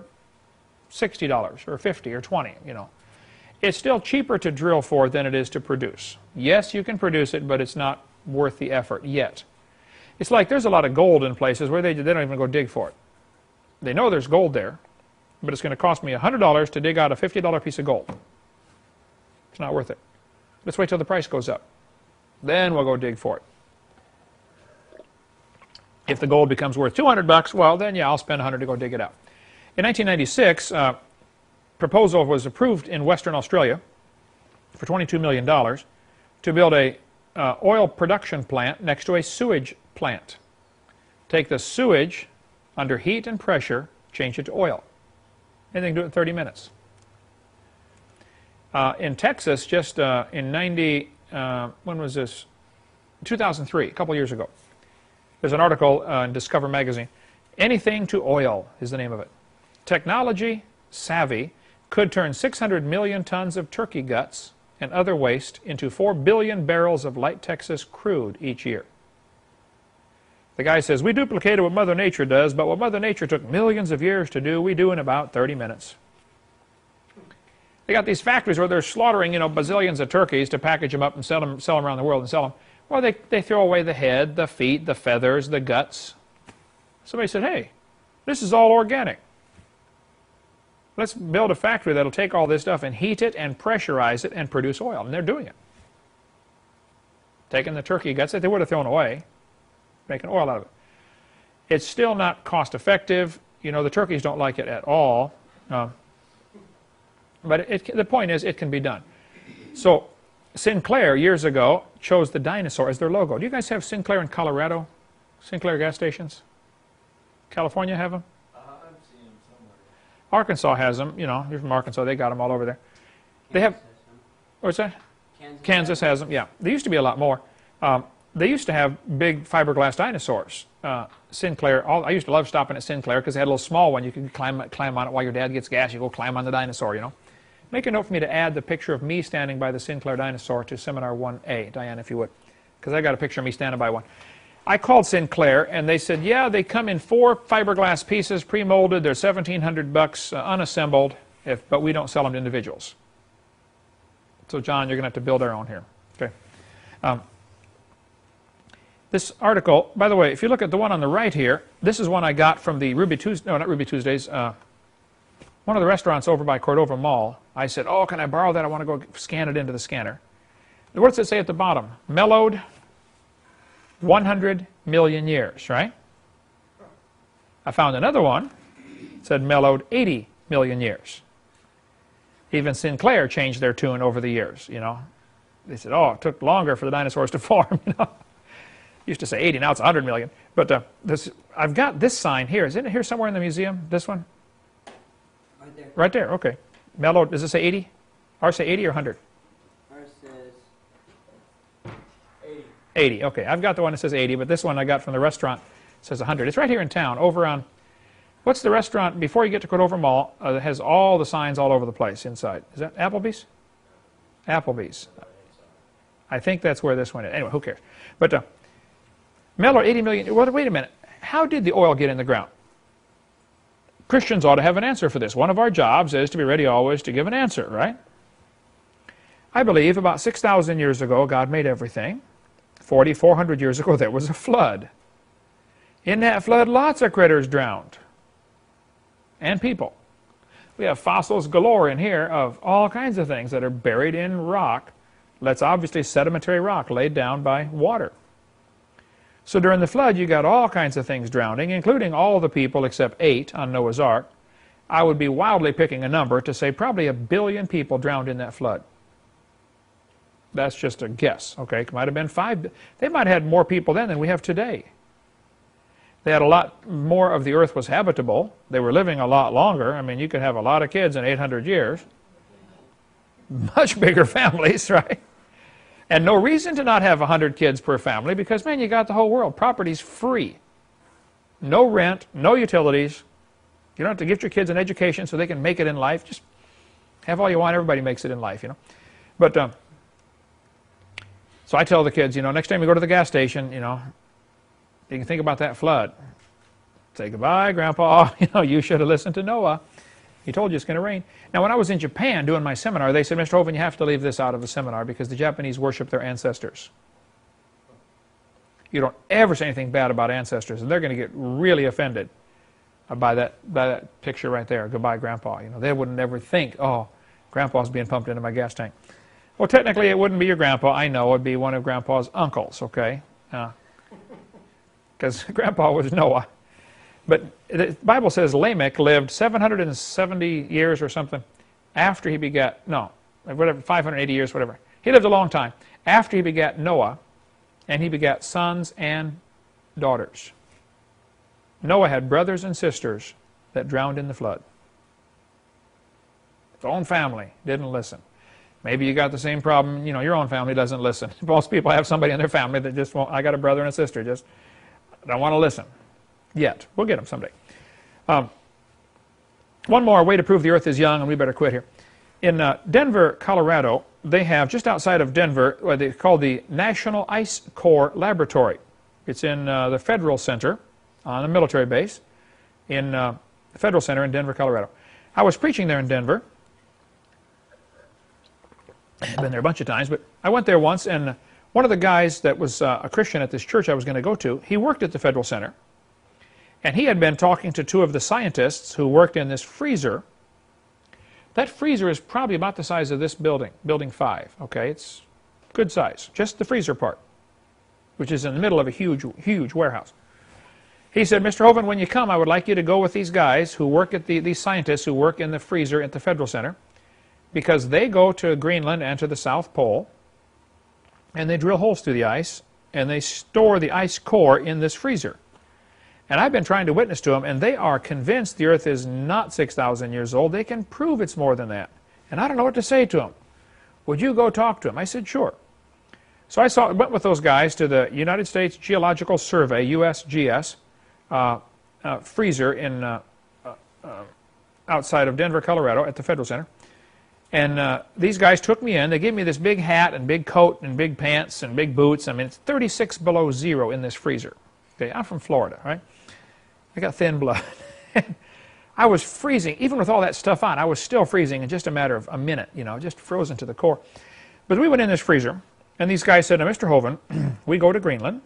A: $60 or $50 or $20, you know. It's still cheaper to drill for than it is to produce. Yes, you can produce it, but it's not worth the effort yet. It's like there's a lot of gold in places where they don't even go dig for it. They know there's gold there, but it's going to cost me $100 to dig out a $50 piece of gold. It's not worth it. Let's wait till the price goes up. Then we'll go dig for it. If the gold becomes worth $200, well, then yeah, I'll spend $100 to go dig it out. In 1996, proposal was approved in Western Australia for $22 million to build a oil production plant next to a sewage plant. Take the sewage under heat and pressure, change it to oil. And they can do it in 30 minutes. In Texas, just in when was this? 2003, a couple years ago. There's an article in Discover magazine. Anything to oil is the name of it. Technology savvy could turn 600 million tons of turkey guts and other waste into 4 billion barrels of light Texas crude each year. The guy says, we duplicated what Mother Nature does, but what Mother Nature took millions of years to do, we do in about 30 minutes. They got these factories where they're slaughtering, you know, bazillions of turkeys to package them up and sell them around the world and sell them. Well, they throw away the head, the feet, the feathers, the guts. Somebody said, hey, this is all organic. Let's build a factory that'll take all this stuff and heat it and pressurize it and produce oil. And they're doing it. Taking the turkey guts that they would have thrown away, making oil out of it. It's still not cost effective. You know, the turkeys don't like it at all. But the point is, it can be done. So Sinclair, years ago, chose the dinosaur as their logo. Do you guys have Sinclair in Colorado? Sinclair gas stations? California have them?
C: I've seen them somewhere.
A: Arkansas has them. You know, you're from Arkansas. They got them all over there. They have, what's that? Kansas has them, yeah. There used to be a lot more. They used to have big fiberglass dinosaurs. Sinclair, I used to love stopping at Sinclair because they had a little small one. You could climb on it while your dad gets gas. You go climb on the dinosaur, you know. Make a note for me to add the picture of me standing by the Sinclair dinosaur to Seminar 1A, Diane, if you would, because I got a picture of me standing by one. I called Sinclair, and they said, yeah, they come in 4 fiberglass pieces, pre-molded. They're $1,700 unassembled, but we don't sell them to individuals. So, John, you're going to have to build our own here. Okay. This article, by the way, if you look at the one on the right here, this is one I got from the Ruby Tuesday, no, not Ruby Tuesdays, one of the restaurants over by Cordova Mall. I said, oh, can I borrow that? I want to go scan it into the scanner. What does it say at the bottom? Mellowed 100 million years, right? I found another one. It said mellowed 80 million years. Even Sinclair changed their tune over the years, you know. They said, oh, it took longer for the dinosaurs to form, you know. Used to say 80, now it's 100 million. But I've got this sign here. Is it here somewhere in the museum, this one?
B: Right there.
A: Right there, okay. Mellowed, does it say 80? Ours say 80 or 100?
B: Ours says 80.
A: 80, okay. I've got the one that says 80, but this one I got from the restaurant says 100. It's right here in town, over on, what's the restaurant, before you get to Cordova Mall, that has all the signs all over the place inside. Is that Applebee's? Applebee's. I think that's where this one is. Anyway, who cares? But mellowed 80 million, well, wait a minute. How did the oil get in the ground? Christians ought to have an answer for this. One of our jobs is to be ready always to give an answer, right? I believe about 6,000 years ago, God made everything. 400 years ago, there was a flood. In that flood, lots of critters drowned. And people. We have fossils galore in here of all kinds of things that are buried in rock. That's obviously sedimentary rock laid down by water. So during the flood, you got all kinds of things drowning, including all the people except 8 on Noah's Ark. I would be wildly picking a number to say probably 1 billion people drowned in that flood. That's just a guess, okay? It might have been 5. They might have had more people then than we have today. They had a lot more of the earth was habitable. They were living a lot longer. I mean, you could have a lot of kids in 800 years. much bigger families, right? And no reason to not have 100 kids per family because, man, you got the whole world. Property's free. No rent, no utilities. You don't have to get your kids an education so they can make it in life. Just have all you want. Everybody makes it in life, you know. But so I tell the kids, you know, next time you go to the gas station, you know, you can think about that flood. Say goodbye, Grandpa. You know, you should have listened to Noah. He told you it's going to rain. Now, when I was in Japan doing my seminar, they said, Mr. Hovind, you have to leave this out of the seminar because the Japanese worship their ancestors. You don't ever say anything bad about ancestors, and they're going to get really offended by that picture right there, goodbye, Grandpa. You know, they wouldn't ever think, oh, Grandpa's being pumped into my gas tank. Well, technically, it wouldn't be your grandpa. I know. It would be one of Grandpa's uncles, okay? Because Grandpa was Noah. But the Bible says Lamech lived 770 years or something after he begat, no, whatever, 580 years, whatever. He lived a long time after he begat Noah, and he begat sons and daughters. Noah had brothers and sisters that drowned in the flood. His own family didn't listen. Maybe you got the same problem, you know, your own family doesn't listen. Most people have somebody in their family that just won't, I got a brother and a sister, just don't want to listen. Yet. We'll get them someday. One more way to prove the earth is young, and we better quit here. In Denver, Colorado, they have, just outside of Denver, what they call the National Ice Core Laboratory. It's in the Federal Center on a military base in the Federal Center in Denver, Colorado. I was preaching there in Denver. I've been there a bunch of times, but I went there once, and one of the guys that was a Christian at this church I was going to go to, he worked at the Federal Center. And he had been talking to two of the scientists who worked in this freezer. That freezer is probably about the size of this building, Building 5. Okay, it's good size, just the freezer part, which is in the middle of a huge, huge warehouse. He said, Mr. Hovind, when you come, I would like you to go with these guys who work at these scientists who work in the freezer at the Federal Center, because they go to Greenland and to the South Pole, and they drill holes through the ice, and they store the ice core in this freezer. And I've been trying to witness to them, and they are convinced the earth is not 6,000 years old. They can prove it's more than that. And I don't know what to say to them. Would you go talk to them? I said, sure. So I went with those guys to the United States Geological Survey, USGS, freezer in outside of Denver, Colorado, at the Federal Center. And these guys took me in. They gave me this big hat and big coat and big pants and big boots. I mean, it's 36 below zero in this freezer. Okay, I'm from Florida, right? I got thin blood. I was freezing. Even with all that stuff on, I was still freezing in just a matter of a minute, you know, just frozen to the core. But we went in this freezer, and these guys said, now, Mr. Hovind, we go to Greenland,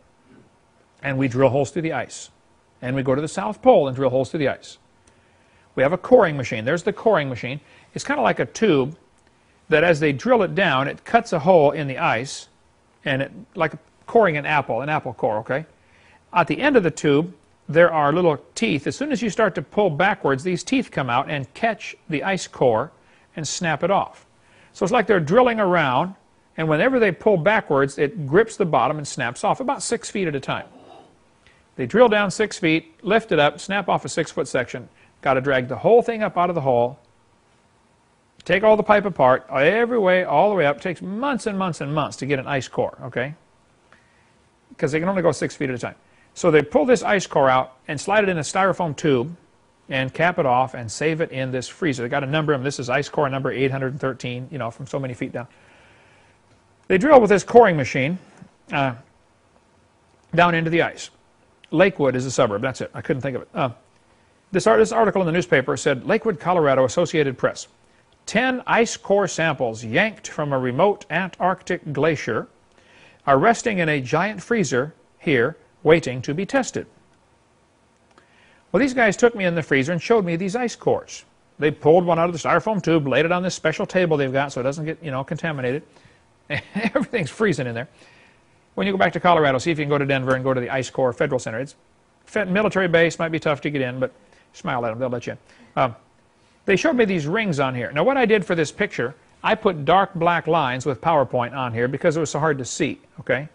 A: and we drill holes through the ice. And we go to the South Pole and drill holes through the ice. We have a coring machine. There's the coring machine. It's kind of like a tube that as they drill it down, it cuts a hole in the ice, and it, like coring an apple core, okay? At the end of the tube, there are little teeth. As soon as you start to pull backwards, these teeth come out and catch the ice core and snap it off. So it's like they're drilling around, and whenever they pull backwards, it grips the bottom and snaps off, about 6 feet at a time. They drill down 6 feet, lift it up, snap off a 6-foot section. Got to drag the whole thing up out of the hole, take all the pipe apart, every way, all the way up. It takes months and months and months to get an ice core, okay? Because they can only go 6 feet at a time. So they pull this ice core out and slide it in a styrofoam tube and cap it off and save it in this freezer. They got a number of them. This is ice core number 813, you know, from so many feet down. They drill with this coring machine down into the ice. Lakewood is a suburb. That's it. I couldn't think of it. This article in the newspaper said, Lakewood, Colorado, Associated Press. 10 ice core samples yanked from a remote Antarctic glacier are resting in a giant freezer here, waiting to be tested. Well, these guys took me in the freezer and showed me these ice cores. They pulled one out of the styrofoam tube, laid it on this special table they've got so it doesn't get, you know, contaminated. Everything's freezing in there. When you go back to Colorado, see if you can go to Denver and go to the Ice Core Federal Center. It's military base, might be tough to get in, but smile at them, they'll let you in. They showed me these rings on here. Now, what I did for this picture, I put dark black lines with PowerPoint on here because it was so hard to see, okay?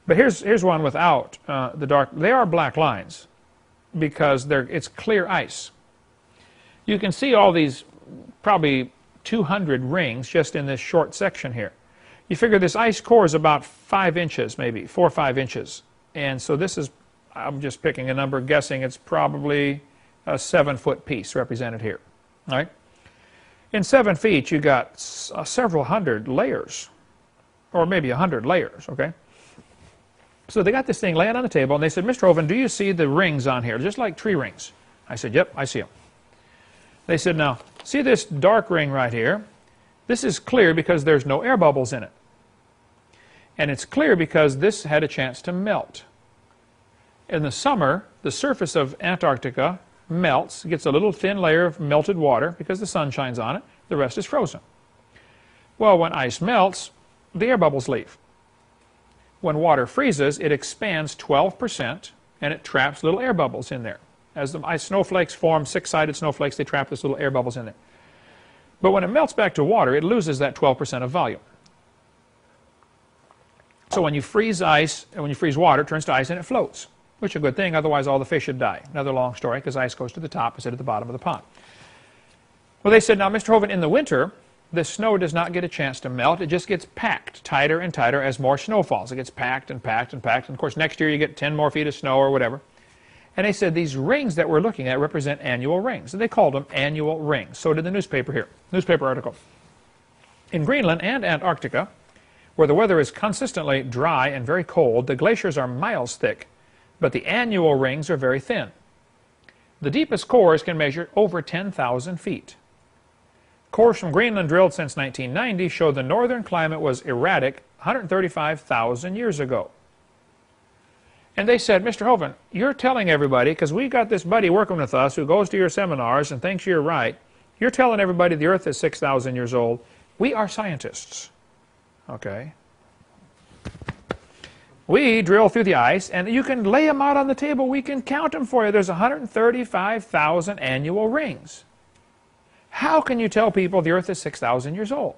A: But here's one without the dark. They are black lines because it's clear ice. You can see all these probably 200 rings just in this short section here. You figure this ice core is about 5 inches, maybe 4 or 5 inches. And so this is, I'm just picking a number, guessing it's probably a 7-foot piece represented here. All right? In 7 feet, you got several hundred layers, or maybe 100 layers, okay? So they got this thing laying on the table, and they said, Mr. Hovind, do you see the rings on here, just like tree rings? I said, yep, I see them. They said, now, see this dark ring right here? This is clear because there's no air bubbles in it. And it's clear because this had a chance to melt. In the summer, the surface of Antarctica melts, gets a little thin layer of melted water because the sun shines on it. The rest is frozen. Well, when ice melts, the air bubbles leave. When water freezes, it expands 12% and it traps little air bubbles in there. As the ice snowflakes form, 6-sided snowflakes, they trap these little air bubbles in there. But when it melts back to water, it loses that 12% of volume. So when you freeze ice, and when you freeze water, it turns to ice and it floats, which is a good thing, otherwise all the fish would die. Another long story, because ice goes to the top instead of the bottom of the pond. Well, they said, now, Mr. Hovind, in the winter, the snow does not get a chance to melt. It just gets packed tighter and tighter as more snow falls. It gets packed and packed and packed. And, of course, next year you get 10 more feet of snow or whatever. And they said these rings that we're looking at represent annual rings. And they called them annual rings. So did the newspaper here. Newspaper article. In Greenland and Antarctica, where the weather is consistently dry and very cold, the glaciers are miles thick, but the annual rings are very thin. The deepest cores can measure over 10,000 feet. Cores from Greenland drilled since 1990 show the northern climate was erratic 135,000 years ago. And they said, Mr. Hovind, you're telling everybody, because we got this buddy working with us who goes to your seminars and thinks you're right, you're telling everybody the Earth is 6,000 years old. We are scientists. Okay. We drill through the ice, and you can lay them out on the table. We can count them for you. There's 135,000 annual rings. How can you tell people the Earth is 6,000 years old?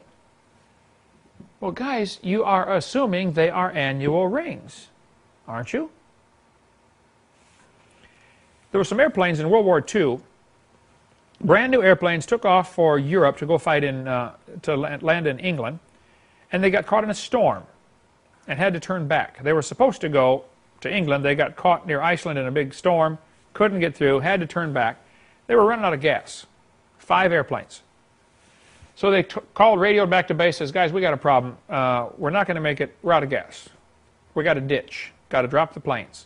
A: Well, guys, you are assuming they are annual rings, aren't you? There were some airplanes in World War II. Brand new airplanes took off for Europe to go fight to land in England, and they got caught in a storm and had to turn back. They were supposed to go to England. They got caught near Iceland in a big storm, couldn't get through, had to turn back. They were running out of gas. 5 airplanes. So they called, radioed back to base, says, guys, we got a problem. We're not going to make it. We're out of gas. We got a ditch. Got to drop the planes.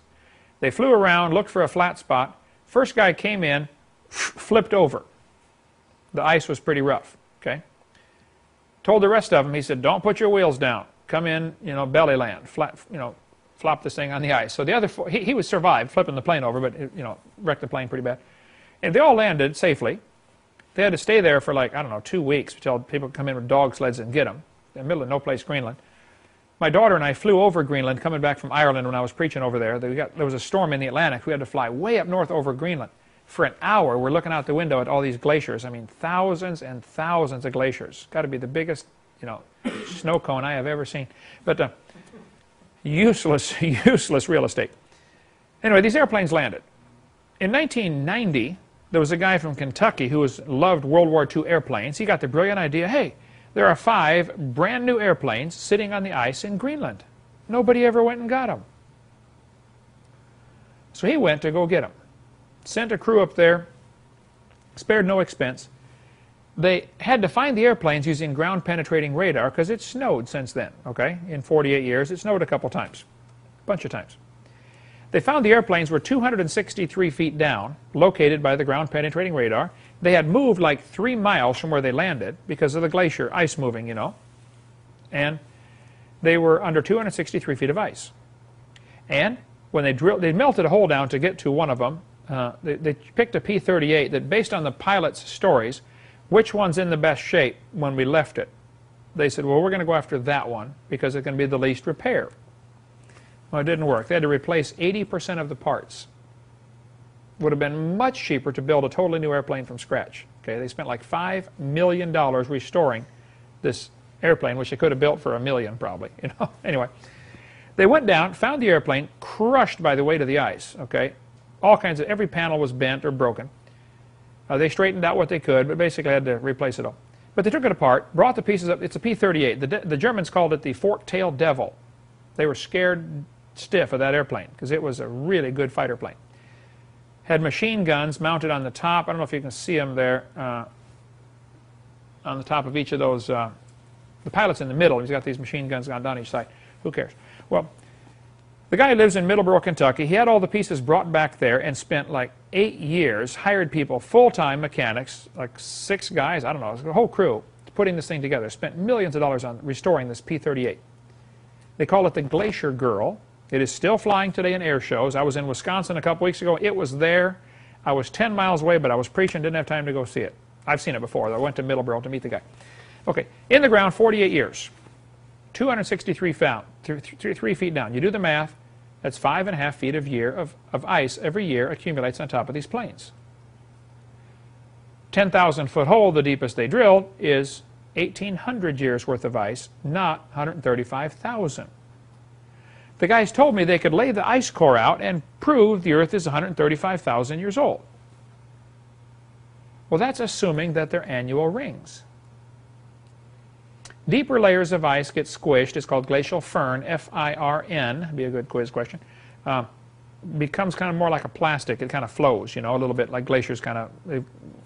A: They flew around, looked for a flat spot. First guy came in, flipped over. The ice was pretty rough. Okay. Told the rest of them, he said, don't put your wheels down. Come in, belly land. Flat, flop this thing on the ice. So the other 4, he would survive flipping the plane over, but wrecked the plane pretty bad. And they all landed safely. They had to stay there for like, 2 weeks until people come in with dog sleds and get them. In the middle of no place, Greenland. My daughter and I flew over Greenland, coming back from Ireland when I was preaching over there. There was a storm in the Atlantic. We had to fly way up north over Greenland. For an hour, we're looking out the window at all these glaciers. I mean, thousands and thousands of glaciers. Got to be the biggest, snow cone I have ever seen. But useless real estate. Anyway, these airplanes landed. In 1990, there was a guy from Kentucky who loved World War II airplanes. He got the brilliant idea, hey, there are 5 brand new airplanes sitting on the ice in Greenland. Nobody ever went and got them. So he went to go get them. Sent a crew up there, spared no expense. They had to find the airplanes using ground-penetrating radar because it snowed since then, okay? In 48 years, it snowed a couple times, a bunch of times. They found the airplanes were 263 feet down, located by the ground-penetrating radar. They had moved like 3 miles from where they landed because of the glacier, ice moving, And they were under 263 feet of ice. And when they drilled, they melted a hole down to get to one of them. They picked a P-38 that, based on the pilot's stories, which one's in the best shape when we left it? They said, well, we're going to go after that one because it's going to be the least repair. Well, it didn't work. They had to replace 80% of the parts. Would have been much cheaper to build a totally new airplane from scratch. Okay, they spent like $5 million restoring this airplane, which they could have built for $1 million probably. Anyway, they went down, found the airplane, crushed by the weight of the ice. Okay, all kinds of, every panel was bent or broken. They straightened out what they could, but basically had to replace it all. But they took it apart, brought the pieces up. It's a P-38. The Germans called it the fork-tailed devil. They were scared stiff of that airplane because it was a really good fighter plane. Had machine guns mounted on the top. I don't know if you can see them there on the top of each of those. The pilot's in the middle. He's got these machine guns down each side. Who cares? Well, the guy lives in Middleborough, Kentucky. He had all the pieces brought back there and spent like 8 years, hired people, full-time mechanics, like 6 guys, I don't know, the whole crew, putting this thing together. Spent millions of dollars on restoring this P-38. They call it the Glacier Girl. It is still flying today in air shows. I was in Wisconsin a couple weeks ago. It was there. I was 10 miles away, but I was preaching, didn't have time to go see it. I've seen it before. I went to Middleborough to meet the guy. Okay, in the ground, 48 years. 263 feet down. You do the math. That's 5.5 feet of ice every year accumulates on top of these planes. 10,000-foot hole, the deepest they drilled, is 1,800 years worth of ice, not 135,000. The guys told me they could lay the ice core out and prove the Earth is 135,000 years old. Well, that's assuming that they're annual rings. Deeper layers of ice get squished. It's called glacial firn, F-I-R-N. Be a good quiz question. Becomes kind of more like a plastic. It kind of flows, you know, a little bit like glaciers kind of they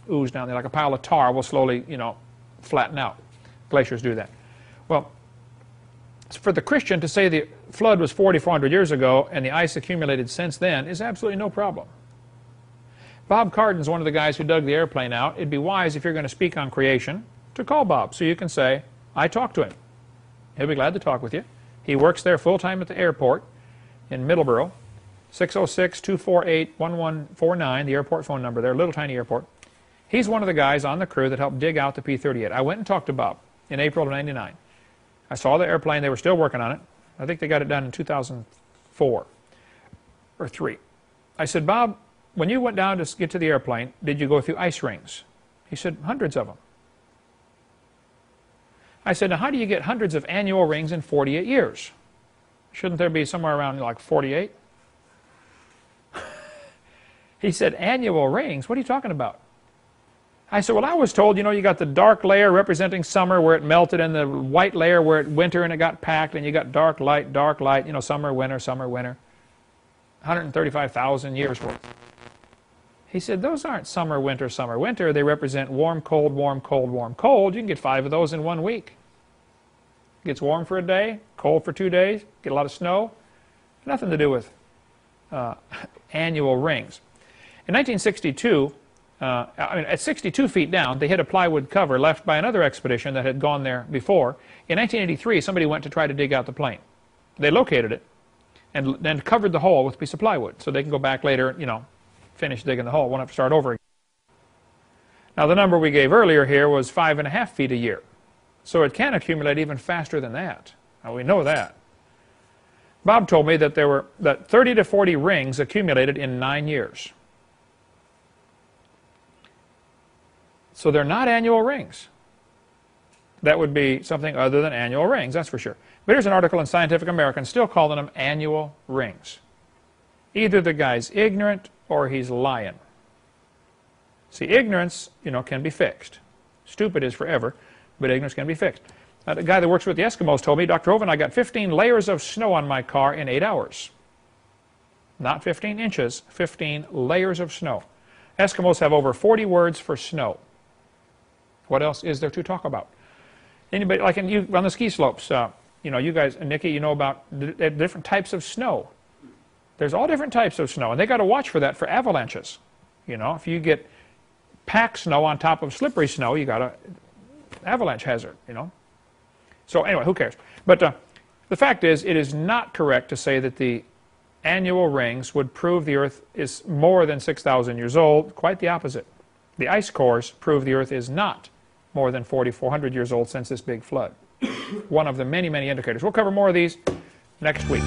A: ooze down there. Like a pile of tar will slowly, you know, flatten out. Glaciers do that. Well, for the Christian to say the flood was 4,400 years ago and the ice accumulated since then is absolutely no problem. Bob Cardin's one of the guys who dug the airplane out. It'd be wise if you're going to speak on creation to call Bob so you can say, I talked to him. He'll be glad to talk with you. He works there full-time at the airport in Middleborough. 606-248-1149, the airport phone number there, little tiny airport. He's one of the guys on the crew that helped dig out the P-38. I went and talked to Bob in April of '99. I saw the airplane. They were still working on it. I think they got it done in 2004 or 3. I said, Bob, when you went down to get to the airplane, did you go through ice rings? He said, hundreds of them. I said, now how do you get hundreds of annual rings in 48 years? Shouldn't there be somewhere around like 48? He said, annual rings? What are you talking about? I said, well, I was told, you know, you got the dark layer representing summer where it melted and the white layer where it winter and it got packed, and you got dark, light, you know, summer, winter, summer, winter. 135,000 years worth. He said, those aren't summer, winter, summer, winter. They represent warm, cold, warm, cold, warm, cold. You can get 5 of those in 1 week. It gets warm for a day, cold for 2 days, get a lot of snow. Nothing to do with annual rings. In 1962, at 62 feet down, they hit a plywood cover left by another expedition that had gone there before. In 1983, somebody went to try to dig out the plane. They located it and then covered the hole with a piece of plywood so they can go back later, you know, finish digging the hole, won't have to start over again. Now the number we gave earlier here was 5.5 feet a year. So it can accumulate even faster than that. Now we know that. Bob told me that there were 30 to 40 rings accumulated in 9 years. So they're not annual rings. That would be something other than annual rings, that's for sure. But here's an article in Scientific American still calling them annual rings. Either the guy's ignorant or he's lying. See, ignorance, you know, can be fixed. Stupid is forever, but ignorance can be fixed. The guy that works with the Eskimos told me, Dr. Hovind, I got 15 layers of snow on my car in 8 hours. Not 15 inches, 15 layers of snow. Eskimos have over 40 words for snow. What else is there to talk about? Anybody, like on the ski slopes, you know, you guys, and Nikki, you know about the different types of snow. There's all different types of snow, and they got to watch for that for avalanches. You know, if you get packed snow on top of slippery snow, you got an avalanche hazard, you know. So anyway, who cares? But the fact is, it is not correct to say that the annual rings would prove the Earth is more than 6,000 years old. Quite the opposite. The ice cores prove the Earth is not more than 4,400 years old since this big flood. One of the many, many indicators. We'll cover more of these next week.